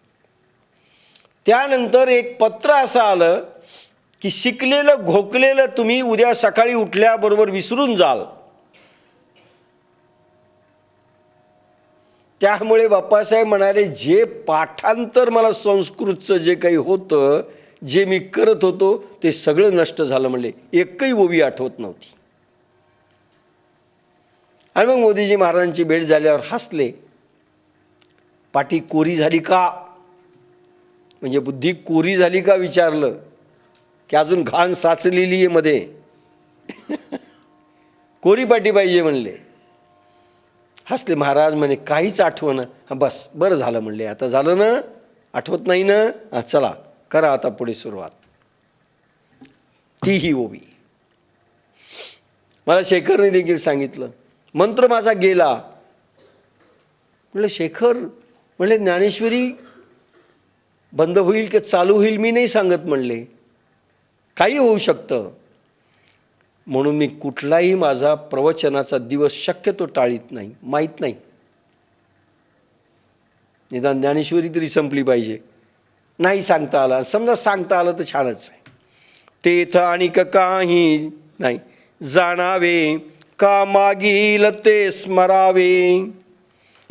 त्यानंतर एक पत्र असं आलं की शिकलेलं घोकलेलं तुम्ही उद्या सकाळी उठल्याबरोबर विसरून जाल. त्यामुळे बाप्पासाहेब म्हणाले, जे पाठांतर मला संस्कृतचं जे काही होतं, जे मी करत होतो ते सगळं नष्ट झालं म्हणले. एकही ओवी आठवत नव्हती. आणि मग मोदीजी महाराजांची भेट झाल्यावर हसले. पाटी कोरी झाली का, म्हणजे बुद्धी कोरी झाली का विचारलं की अजून घाण साचलेली आहे मध्ये. कोरी पाटी पाहिजे म्हणले. हसले महाराज. म्हणे काहीच आठवणं. हां बस बरं झालं म्हणले. आता झालं ना, आठवत नाही ना, हां चला करा आता पुढे सुरुवात. तीही ओवी मला शेखरने देखील सांगितलं. मंत्र माझा गेला. म्हणलं शेखर, म्हणले ज्ञानेश्वरी बंद होईल की चालू होईल मी नाही सांगत म्हणले, काही होऊ शकतं. म्हणून मी कुठलाही माझा प्रवचनाचा दिवस शक्यतो टाळीत नाही. माहीत नाही, निदान ज्ञानेश्वरी तरी संपली पाहिजे. नाही सांगता आला, समजा सांगता आलं तर छानच आहे. तेथ आणि काही नाही जाणावे, का मागील ते स्मरावे.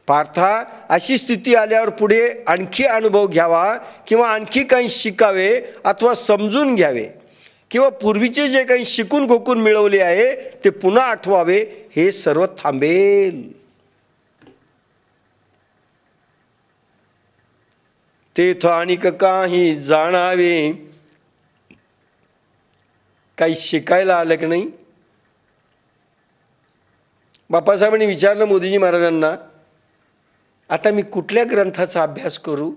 पार्था, अशी स्थिती आल्यावर पुढे आणखी अनुभव घ्यावा किंवा आणखी काही शिकावे अथवा समजून घ्यावे किंवा पूर्वीचे जे काही शिकून घोकून मिळवले आहे ते पुन्हा आठवावे, हे सर्व थांबेल. तेथ आणिक काही जाणावे. काही शिकायला आलं की नाही. बाप्पासाहेबांनी विचारलं मोदीजी महाराजांना, आता मी कुठल्या ग्रंथाचा अभ्यास करू.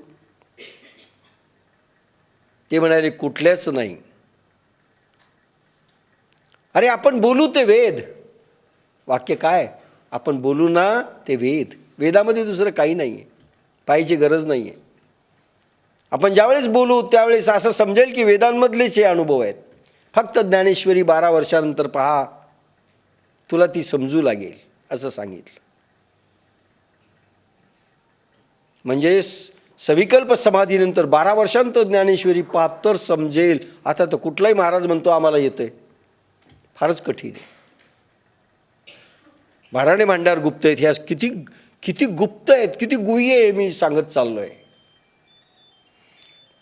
ते म्हणाले कुठल्याच नाही. अरे आपण बोलू ते वेद. वाक्य काय, आपण बोलू ना ते वेद. वेदामध्ये दुसरं काही नाही आहे, पाहिजे गरज नाही आहे. आपण ज्यावेळेस बोलू त्यावेळेस असं समजेल की वेदांमधलेच हे अनुभव आहेत. फक्त ज्ञानेश्वरी 12 वर्षानंतर पहा, तुला ती समजू लागेल असं सांगितलं. म्हणजे सविकल्प समाधीनंतर 12 वर्षांत ज्ञानेश्वरी पाहत तर समजेल. आता तर कुठलाही महाराज म्हणतो आम्हाला येतंय, फारच कठीण आहे. भाराणे भांडार गुप्त आहेत. ह्या किती किती गुप्त आहेत, किती गुह्य आहे, मी सांगत चाललोय.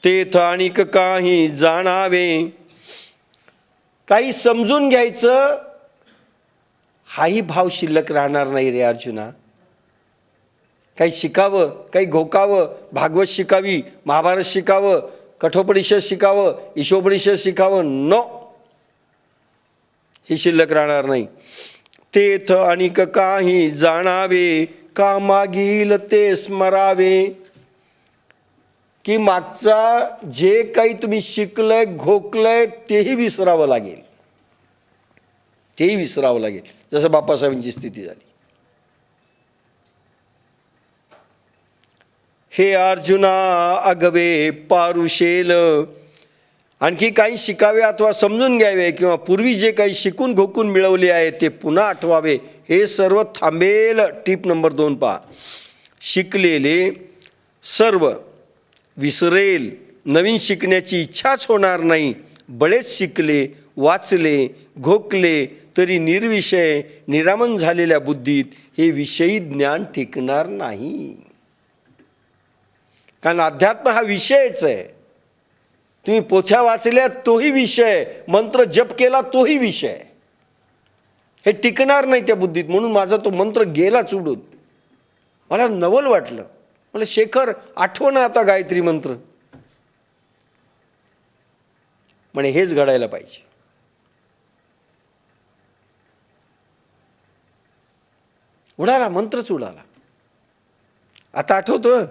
तेथ आणिक काही जाणावे. काही समजून घ्यायचं हाही भाव शिल्लक राहणार नाही रे अर्जुना. काही शिकावं, काही घोकावं, भागवत शिकावी, महाभारत शिकावं, कठोपनिषद शिकावं, ईशोपनिषद शिकावं, नो, हे शिल्लक राहणार नाही. तेथ आणिक काही जाणावे, का मागील ते स्मरावे. की मागचा जे काही तुम्ही शिकलंय घोकलंय तेही विसरावं लागेल, तेही विसरावं लागेल. जसं बाप्पासाहेबांची स्थिती झाली. हे अर्जुना अगवे पारुशेल, आणखी काही शिकावे अथवा समजून घ्यावे किंवा पूर्वी जे काही शिकून घोकून मिळवले आहे ते पुन्हा आठवावे, हे सर्व थांबेल. टीप नंबर 2 पहा. शिकलेले सर्व विसरेल, नवीन शिकण्याची इच्छाच होणार नाही. बळेच शिकले, वाचले, घोकले तरी निर्विषय निरामन झालेल्या बुद्धीत हे विषयी ज्ञान टिकणार नाही. कारण अध्यात्म हा विषयच आहे. तुम्ही पोथ्या वाचल्या तोही विषय, मंत्र जप केला तोही विषय, हे टिकणार नाही त्या बुद्धीत. म्हणून माझा तो मंत्र गेला चुडून. मला नवल वाटलं, मला शेखर आठवण आता गायत्री मंत्र. म्हणे हेच घडायला पाहिजे. उडाला, मंत्रच उडाला. आता आठवतं,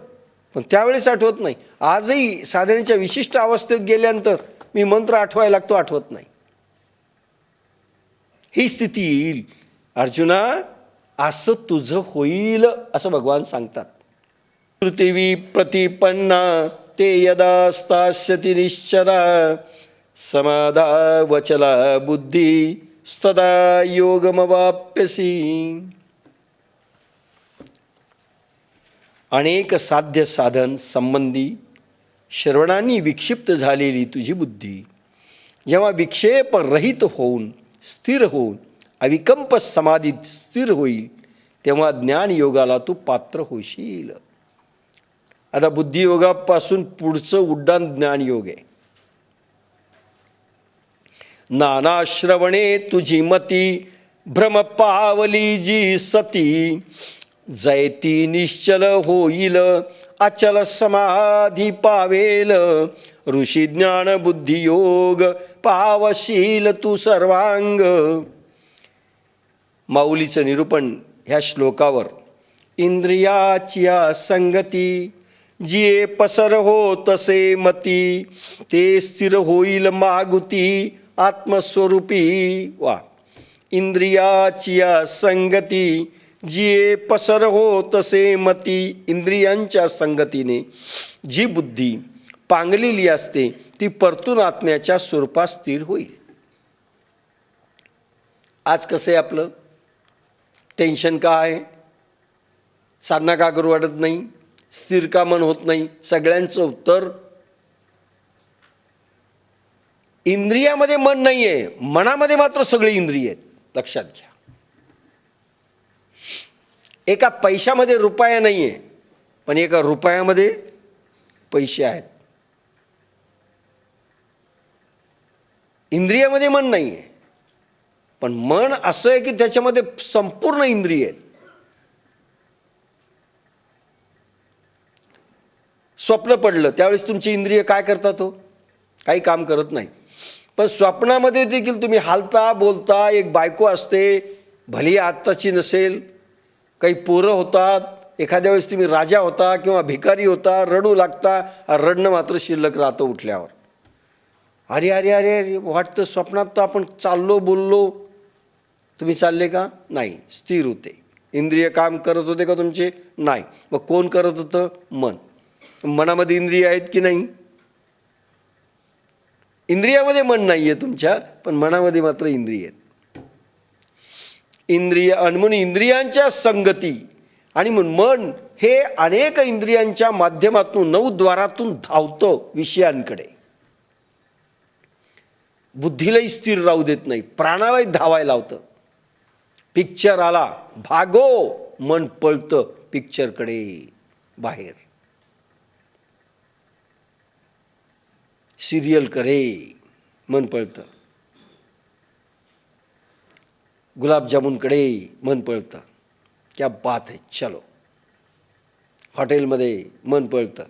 पण त्यावेळेस आठवत नाही. आजही साधनेच्या विशिष्ट अवस्थेत गेल्यानंतर मी मंत्र आठवायला लागतो, आठवत नाही. ही स्थिती येईल. अर्जुना, असं तुझं होईल असं भगवान सांगतात. पृथिवी प्रतिपन्ना ते यदा स्थास्यति निश्चला समाधा वचला बुद्धी स्तदा योगमवाप्यसी. अनेक साध्य साधन संबंधी श्रवणांनी विक्षिप्त झालेली तुझी बुद्धी जेव्हा विक्षेप रहित होऊन स्थिर होऊन अविकंप समाधीत स्थिर होईल, तेव्हा ज्ञानयोगाला तू पात्र होशील. आता बुद्धियोगापासून पुढचं उड्डाण ज्ञानयोग आहे. नाना श्रवणे तुझी मती भ्रम पावली जी सती जयती निश्चल होईल अचल समाधी पावेल ऋषी ज्ञान बुद्धियोग पावशील तू सर्वांग. माऊलीचं निरूपण ह्या श्लोकावर. इंद्रियाची संगती जिये पसर हो तसे मती ते स्थिर होईल मागुती आत्मस्वरूपी. वा. इंद्रियाची संगती जिये पसर हो तसे मती. इंद्रियांच्या संगतीने जी बुद्धी पांगलेली असते ती परतून आत्म्याच्या स्वरूपात स्थिर होईल. आज कसं आहे आपलं टेन्शन का आहे? साधना का करू वाटत नाही? स्थिर का मन होत नाही? सगळ्यांचं उत्तर इंद्रियामध्ये मन नाही आहे, मनामध्ये मात्र सगळी इंद्रिय आहेत. लक्षात घ्या. एका पैशामध्ये रुपया नाही आहे, पण एका रुपयामध्ये पैसे आहेत. इंद्रियामध्ये मन नाही आहे, पण मन असं आहे की त्याच्यामध्ये संपूर्ण इंद्रिय आहेत. स्वप्न पडलं त्यावेळेस तुमची इंद्रिय काय करतात? हो, काही काम करत नाही. पण स्वप्नामध्ये देखील तुम्ही हालता बोलता. एक बायको असते, भली आत्ताची नसेल, काही पोरं होतात. एखाद्या वेळेस तुम्ही राजा होता किंवा भिकारी होता, रडू लागता. रडणं मात्र शिल्लक राहतं उठल्यावर. अरे अरे अरे अरे वाटतं स्वप्नात तर आपण चाललो बोललो. तुम्ही चालले का? नाही. स्थिर होते. इंद्रिय काम करत होते का तुमचे? नाही. मग कोण करत होतं? मन. मनामध्ये इंद्रिय आहेत की नाही? इंद्रियामध्ये मन नाही आहे तुमच्या, पण मनामध्ये मात्र इंद्रिय आहेत. इंद्रिय म्हणून इंद्रियांच्या संगती आणि म्हणून मन हे अनेक इंद्रियांच्या माध्यमातून 9 द्वारातून धावतं विषयांकडे. बुद्धीलाही स्थिर राहू देत नाही, प्राणालाही धावायला लावतं. पिक्चर आला, भागो, मन पळतं पिक्चरकडे बाहेर. सिरियल करे, मन पळतं. गुलाबजामुनकडे मन पळतं. क्या बात है, चलो. हॉटेलमध्ये मन पळतं.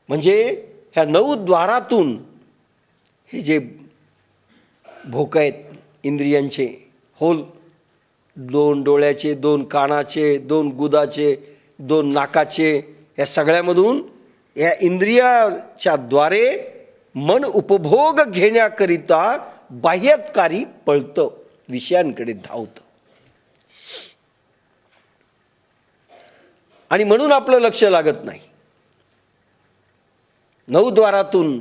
म्हणजे ह्या 9 द्वारातून हे जे भोक आहेत इंद्रियांचे, होल, 2 डोळ्याचे, 2 कानाचे, 2 गुदाचे, 2 नाकाचे, या सगळ्यामधून या इंद्रियाच्या द्वारे मन उपभोग घेण्याकरिता बाह्यकारी पळतं, विषयांकडे धावतं. आणि म्हणून आपलं लक्ष लागत नाही. 9 द्वारातून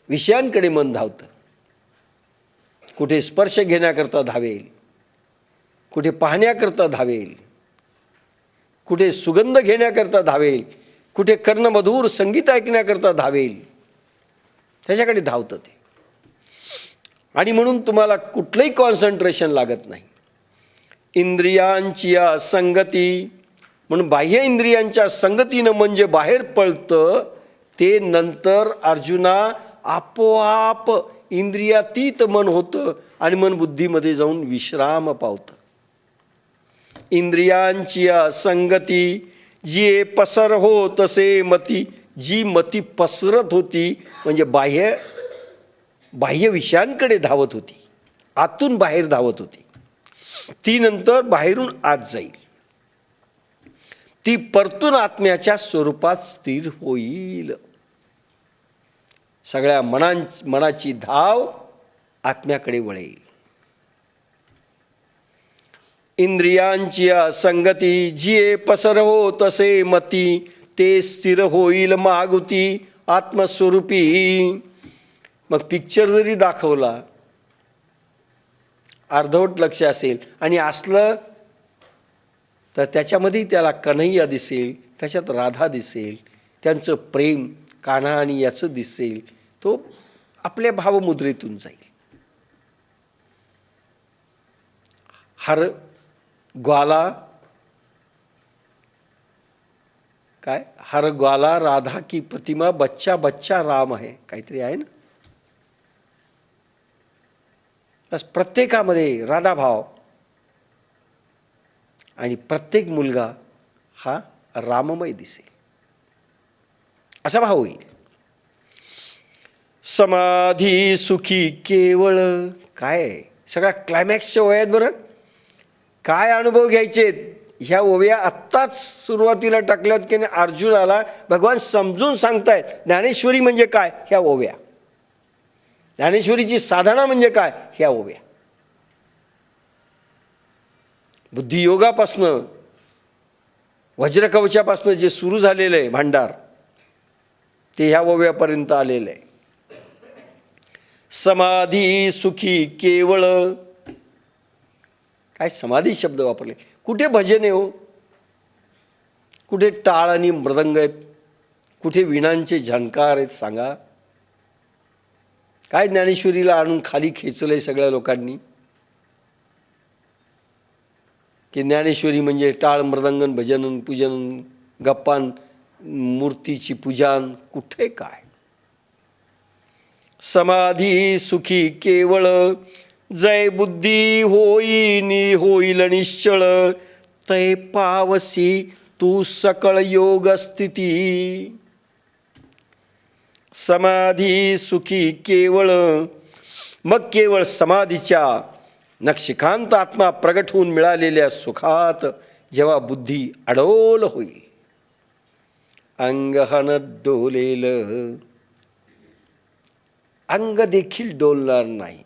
विषयांकडे मन धावतं. कुठे स्पर्श घेण्याकरता धावेल, कुठे पाहण्याकरता धावेल, कुठे सुगंध घेण्याकरता धावेल, कुठे कर्णमधुर संगीत ऐकण्याकरता धावेल. त्याच्याकडे धावतं ते. आणि म्हणून तुम्हाला कुठलंही कॉन्सन्ट्रेशन लागत नाही. इंद्रियांची संगती, म्हणून बाह्य इंद्रियांच्या संगतीनं म्हणजे बाहेर पळतं ते नंतर अर्जुना आपोआप इंद्रियातीत मन होतं आणि मन बुद्धीमध्ये जाऊन विश्राम पावतं. इंद्रियांची संगती जी पसर हो तसे मती, जी मती पसरत होती म्हणजे बाह्य विषयांकडे धावत होती, आतून बाहेर धावत होती, ती नंतर बाहेरून आत जाईल. ती परतून आत्म्याच्या स्वरूपात स्थिर होईल. सगळ्या मनाची धाव आत्म्याकडे वळेल. इंद्रियांची संगती जी पसर हो तसे मती, ते स्थिर होईल मागुती आत्मस्वरूपी. मग पिक्चर जरी दाखवला, अर्धवट लक्ष असेल आणि असलं तर त्याच्यामध्ये त्याला कन्हैया दिसेल, त्याच्यात राधा दिसेल, त्यांचं प्रेम कान्हा आणि याचं दिसेल. तो आपल्या भावमुद्रेतून जाईल. हर ग्वाला राधा की प्रतिमा, बच्चा बच्चा राम आहे, काहीतरी आहे ना. बस प्रत्येकामध्ये राधा भाव आणि प्रत्येक मुलगा हा राममय दिसेल, असा भाव होईल. समाधी सुखी केवळ, काय सगळ्या क्लायमॅक्सच्या वयात बरं काय अनुभव घ्यायचे ह्या ओव्या आत्ताच सुरुवातीला टाकल्यात की अर्जुनाला भगवान समजून सांगतायत. ज्ञानेश्वरी म्हणजे काय ह्या ओव्या, ज्ञानेश्वरीची साधना म्हणजे काय ह्या ओव्या. बुद्धियोगापासनं वज्रकवचापासनं जे सुरू झालेलं आहे भांडार, ते ह्या ओव्यापर्यंत आलेलं आहे. समाधी सुखी केवळ, काय समाधी शब्द वापरले. कुठे भजन आहे हो, कुठे टाळ आणि मृदंग आहेत, कुठे विणांचे झणकार आहेत सांगा. काय ज्ञानेश्वरीला आणून खाली खेचलंय सगळ्या लोकांनी की ज्ञानेश्वरी म्हणजे टाळ मृदंगन भजन पूजन गप्पान मूर्तीची पूजन. कुठे काय. समाधी सुखी केवळ, जय बुद्धी होईल निश्चळ, तै पावसी तू सकळ योग स्थिती. समाधी सुखी केवळ, मग केवळ समाधीच्या नक्षिकांत आत्मा प्रगट होऊन मिळालेल्या सुखात जेव्हा बुद्धी अडोल होईल, अंगहन डोलेल, अंग देखील डोलणार नाही,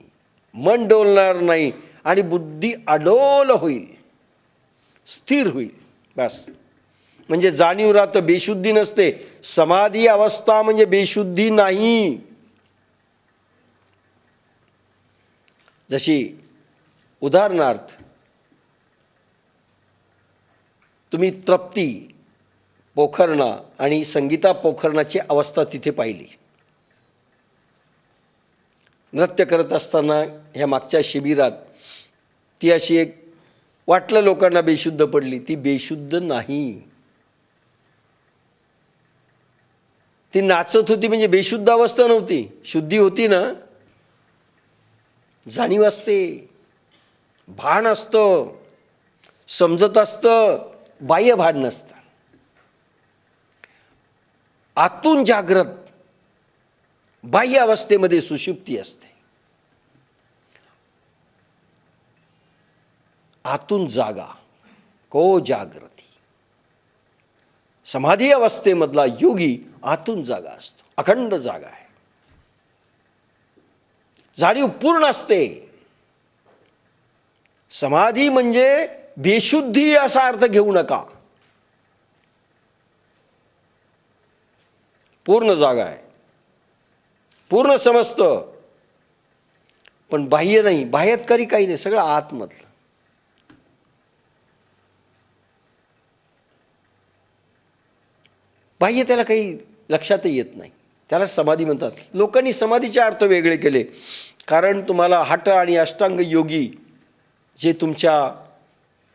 मन डोलणार नाही आणि बुद्धी अडोल होईल, स्थिर होईल. बस म्हणजे जाणीव राहतं, बेशुद्धी नसते. समाधी अवस्था म्हणजे बेशुद्धी नाही. जशी उदाहरणार्थ तुम्ही तृप्ती पोखरणा आणि संगीता पोखरणाची अवस्था तिथे पाहिली. नृत्य करत असताना ह्या मागच्या शिबिरात ती अशी एक वाटलं लोकांना बेशुद्ध पडली. ती बेशुद्ध नाही. ती नाचत होती म्हणजे बेशुद्ध अवस्था नव्हती, शुद्धी होती ना. जाणीव असते, भान असतं, समजत असतं, बाह्य भान नसतं. आतून जागृत, बाह्य अवस्थेमध्ये सुषुप्ती असते. आतून जागा, को जागृती. समाधी अवस्थेमधला योगी आतून जागा असतो, अखंड जागा आहे, जाणीव पूर्ण असते. समाधी म्हणजे बेशुद्धी असा अर्थ घेऊ नका. पूर्ण जागा आहे, पूर्ण समजतं, पण बाह्य नाही, बाह्यातकारी काही नाही, सगळं आतमधलं. बाह्य त्याला काही लक्षातही येत नाही, त्याला समाधी म्हणतात. लोकांनी समाधीचे अर्थ वेगळे केले, कारण तुम्हाला हठ आणि अष्टांग योगी जे तुमच्या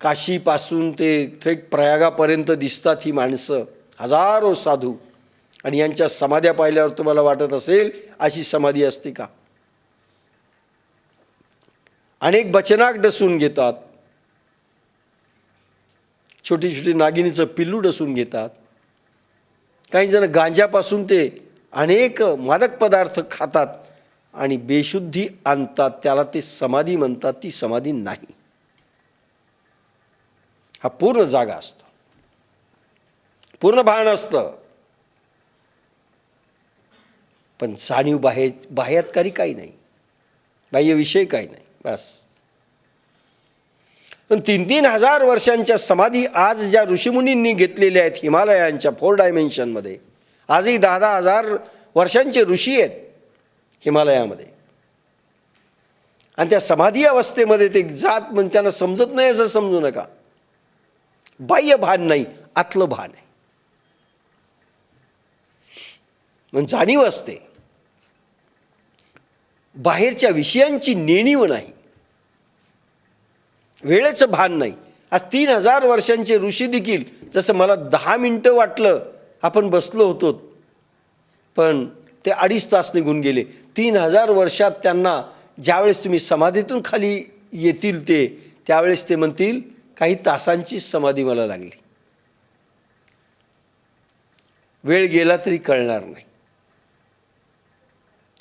काशीपासून ते थेट प्रयागापर्यंत दिसतात, ही माणसं हजारो साधू, आणि यांच्या समाध्या पाहिल्यावर तुम्हाला वाटत असेल अशी समाधी असते का? अनेक बचनाक डसून घेतात, छोटी छोटी नागिनीचं पिल्लू डसून घेतात, काही जण गांजापासून ते अनेक मादक पदार्थ खातात आणि बेशुद्धी आणतात, त्याला ते समाधी म्हणतात. ती समाधी नाही, हा पूर्ण जागा असतो, पूर्ण भान असतं, पण जाणीव बाह्यातकारी काही नाही, बाह्य विषय काही नाही, बस. पण 3,000 वर्षांच्या समाधी आज ज्या ऋषीमुनींनी घेतलेल्या आहेत हिमालयांच्या 4 डायमेन्शनमध्ये, आजही 10,000 वर्षांचे ऋषी आहेत हिमालयामध्ये, आणि त्या समाधी अवस्थेमध्ये ते जात म्हणजे त्यांना समजत नाही असं समजू नका. बाह्य भान नाही, आतलं भान आहे, म्हणजे जाणीव असते, बाहेरच्या विषयांची नेणीव नाही, वेळेचं भान नाही. आज 3,000 वर्षांचे ऋषी देखील, जसं मला 10 मिनिटं वाटलं आपण बसलो होतो, पण ते 2.5 तास निघून गेले. 3,000 वर्षात त्यांना ज्यावेळेस तुम्ही समाधीतून खाली येतील ते, त्यावेळेस ते म्हणतील काही तासांची समाधी मला लागली. वेळ गेला तरी कळणार नाही,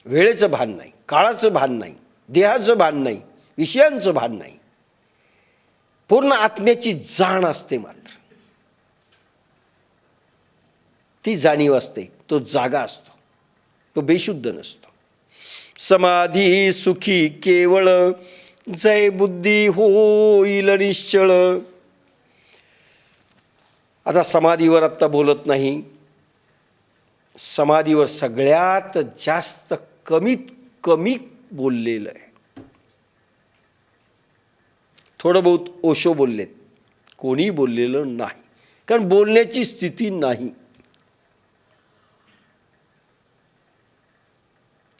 वेळेचं भान नाही, काळाचं भान नाही, देहाचं भान नाही, विषयांचं भान नाही, पूर्ण आत्म्याची जाण असते. मात्र ती जाणीव असते, तो जागा असतो, तो बेशुद्ध नसतो. समाधी सुखी केवळ, जय बुद्धी होईल निश्चळ. आता समाधीवर आत्ता बोलत नाही, समाधीवर सगळ्यात जास्त कमीत कमी बोललेलं आहे. थोडं बहुत ओशो बोललेत, कोणी बोललेलं नाही, कारण बोलण्याची स्थिती नाही.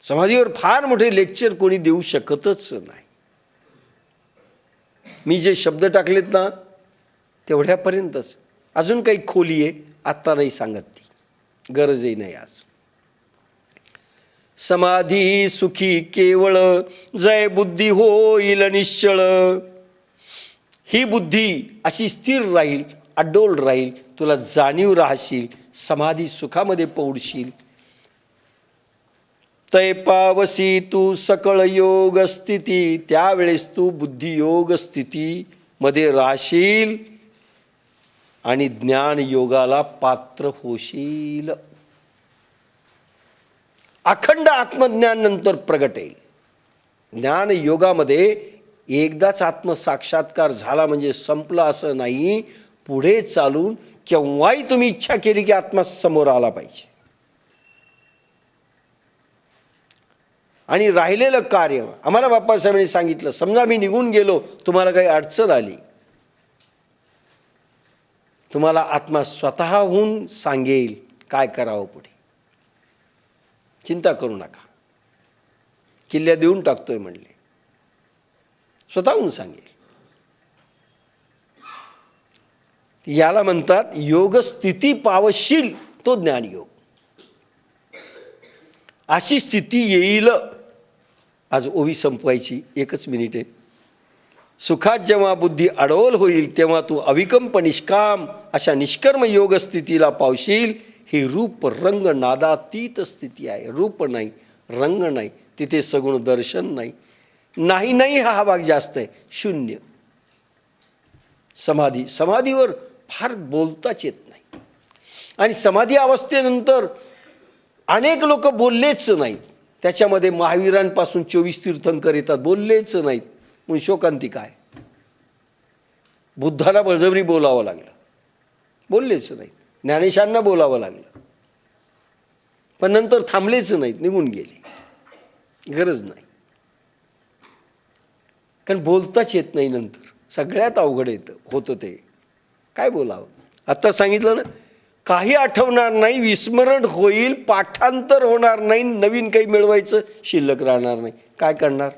समाधीवर फार मोठे लेक्चर कोणी देऊ शकतच नाही. मी जे शब्द टाकलेत ना तेवढ्यापर्यंतच, अजून काही खोली आहे आत्ता नाही सांगत, ती गरजही नाही आज. समाधी सुखी केवळ, जय बुद्धी होईल निश्चळ. ही बुद्धी अशी स्थिर राहील, अडोल राहील, तुला जाणीव राहशील, समाधी सुखामध्ये पौडशील. तै पावसी तू सकळ योग स्थिती, त्यावेळेस तू बुद्धियोग स्थितीमध्ये राहशील आणि ज्ञान योगाला पात्र होशील. अखंड आत्मज्ञान नंतर प्रगट येईल. ज्ञान योगामध्ये एकदाच आत्मसाक्षात्कार झाला म्हणजे संपलं असं नाही, पुढे चालून केव्हाही तुम्ही इच्छा केली की आत्मा समोर आला पाहिजे. आणि राहिलेलं कार्य आम्हाला बाप्पासाहेबांनी सांगितलं, समजा मी निघून गेलो, तुम्हाला काही अडचण आली, तुम्हाला आत्मा स्वतःहून सांगेल काय करावं पुढे. चिंता करू नका, किल्ल्या देऊन टाकतोय म्हणले, स्वतःहून सांगेल. याला म्हणतात योग स्थिती पावशील, तो ज्ञानयोग. अशी स्थिती येईल. आज ओवी संपवायची, 1 मिनिट आहे. सुखात जेव्हा बुद्धी अडोल होईल तेव्हा तू अविकंप निष्काम अशा निष्कर्म योग स्थितीला पावशील. ही रूप रंग नादातीत स्थिती आहे. रूप नाही, रंग नाही, तिथे सगुण दर्शन नाही. नाही नाही हा भाग जास्त आहे. शून्य. समाधी, समाधीवर फार बोलताच येत नाही. आणि समाधी अवस्थेनंतर अनेक लोक बोललेच नाहीत. त्याच्यामध्ये महावीरांपासून 24 तीर्थंकर येतात, बोललेच नाहीत. म्हणून शोकांतिका आहे. बुद्धाला बळजबरी बोलावं लागलं, बोललेच नाहीत. ज्ञानेशांना बोलावं लागलं. पण नंतर थांबलेच नाहीत, निघून गेले, गरज नाही. कारण बोलताच येत नाही नंतर, सगळ्यात अवघड होतं ते. काय बोलावं? आता सांगितलं ना, काही आठवणार नाही, विस्मरण होईल, पाठांतर होणार नाही, नवीन काही मिळवायचं शिल्लक राहणार नाही. काय करणार?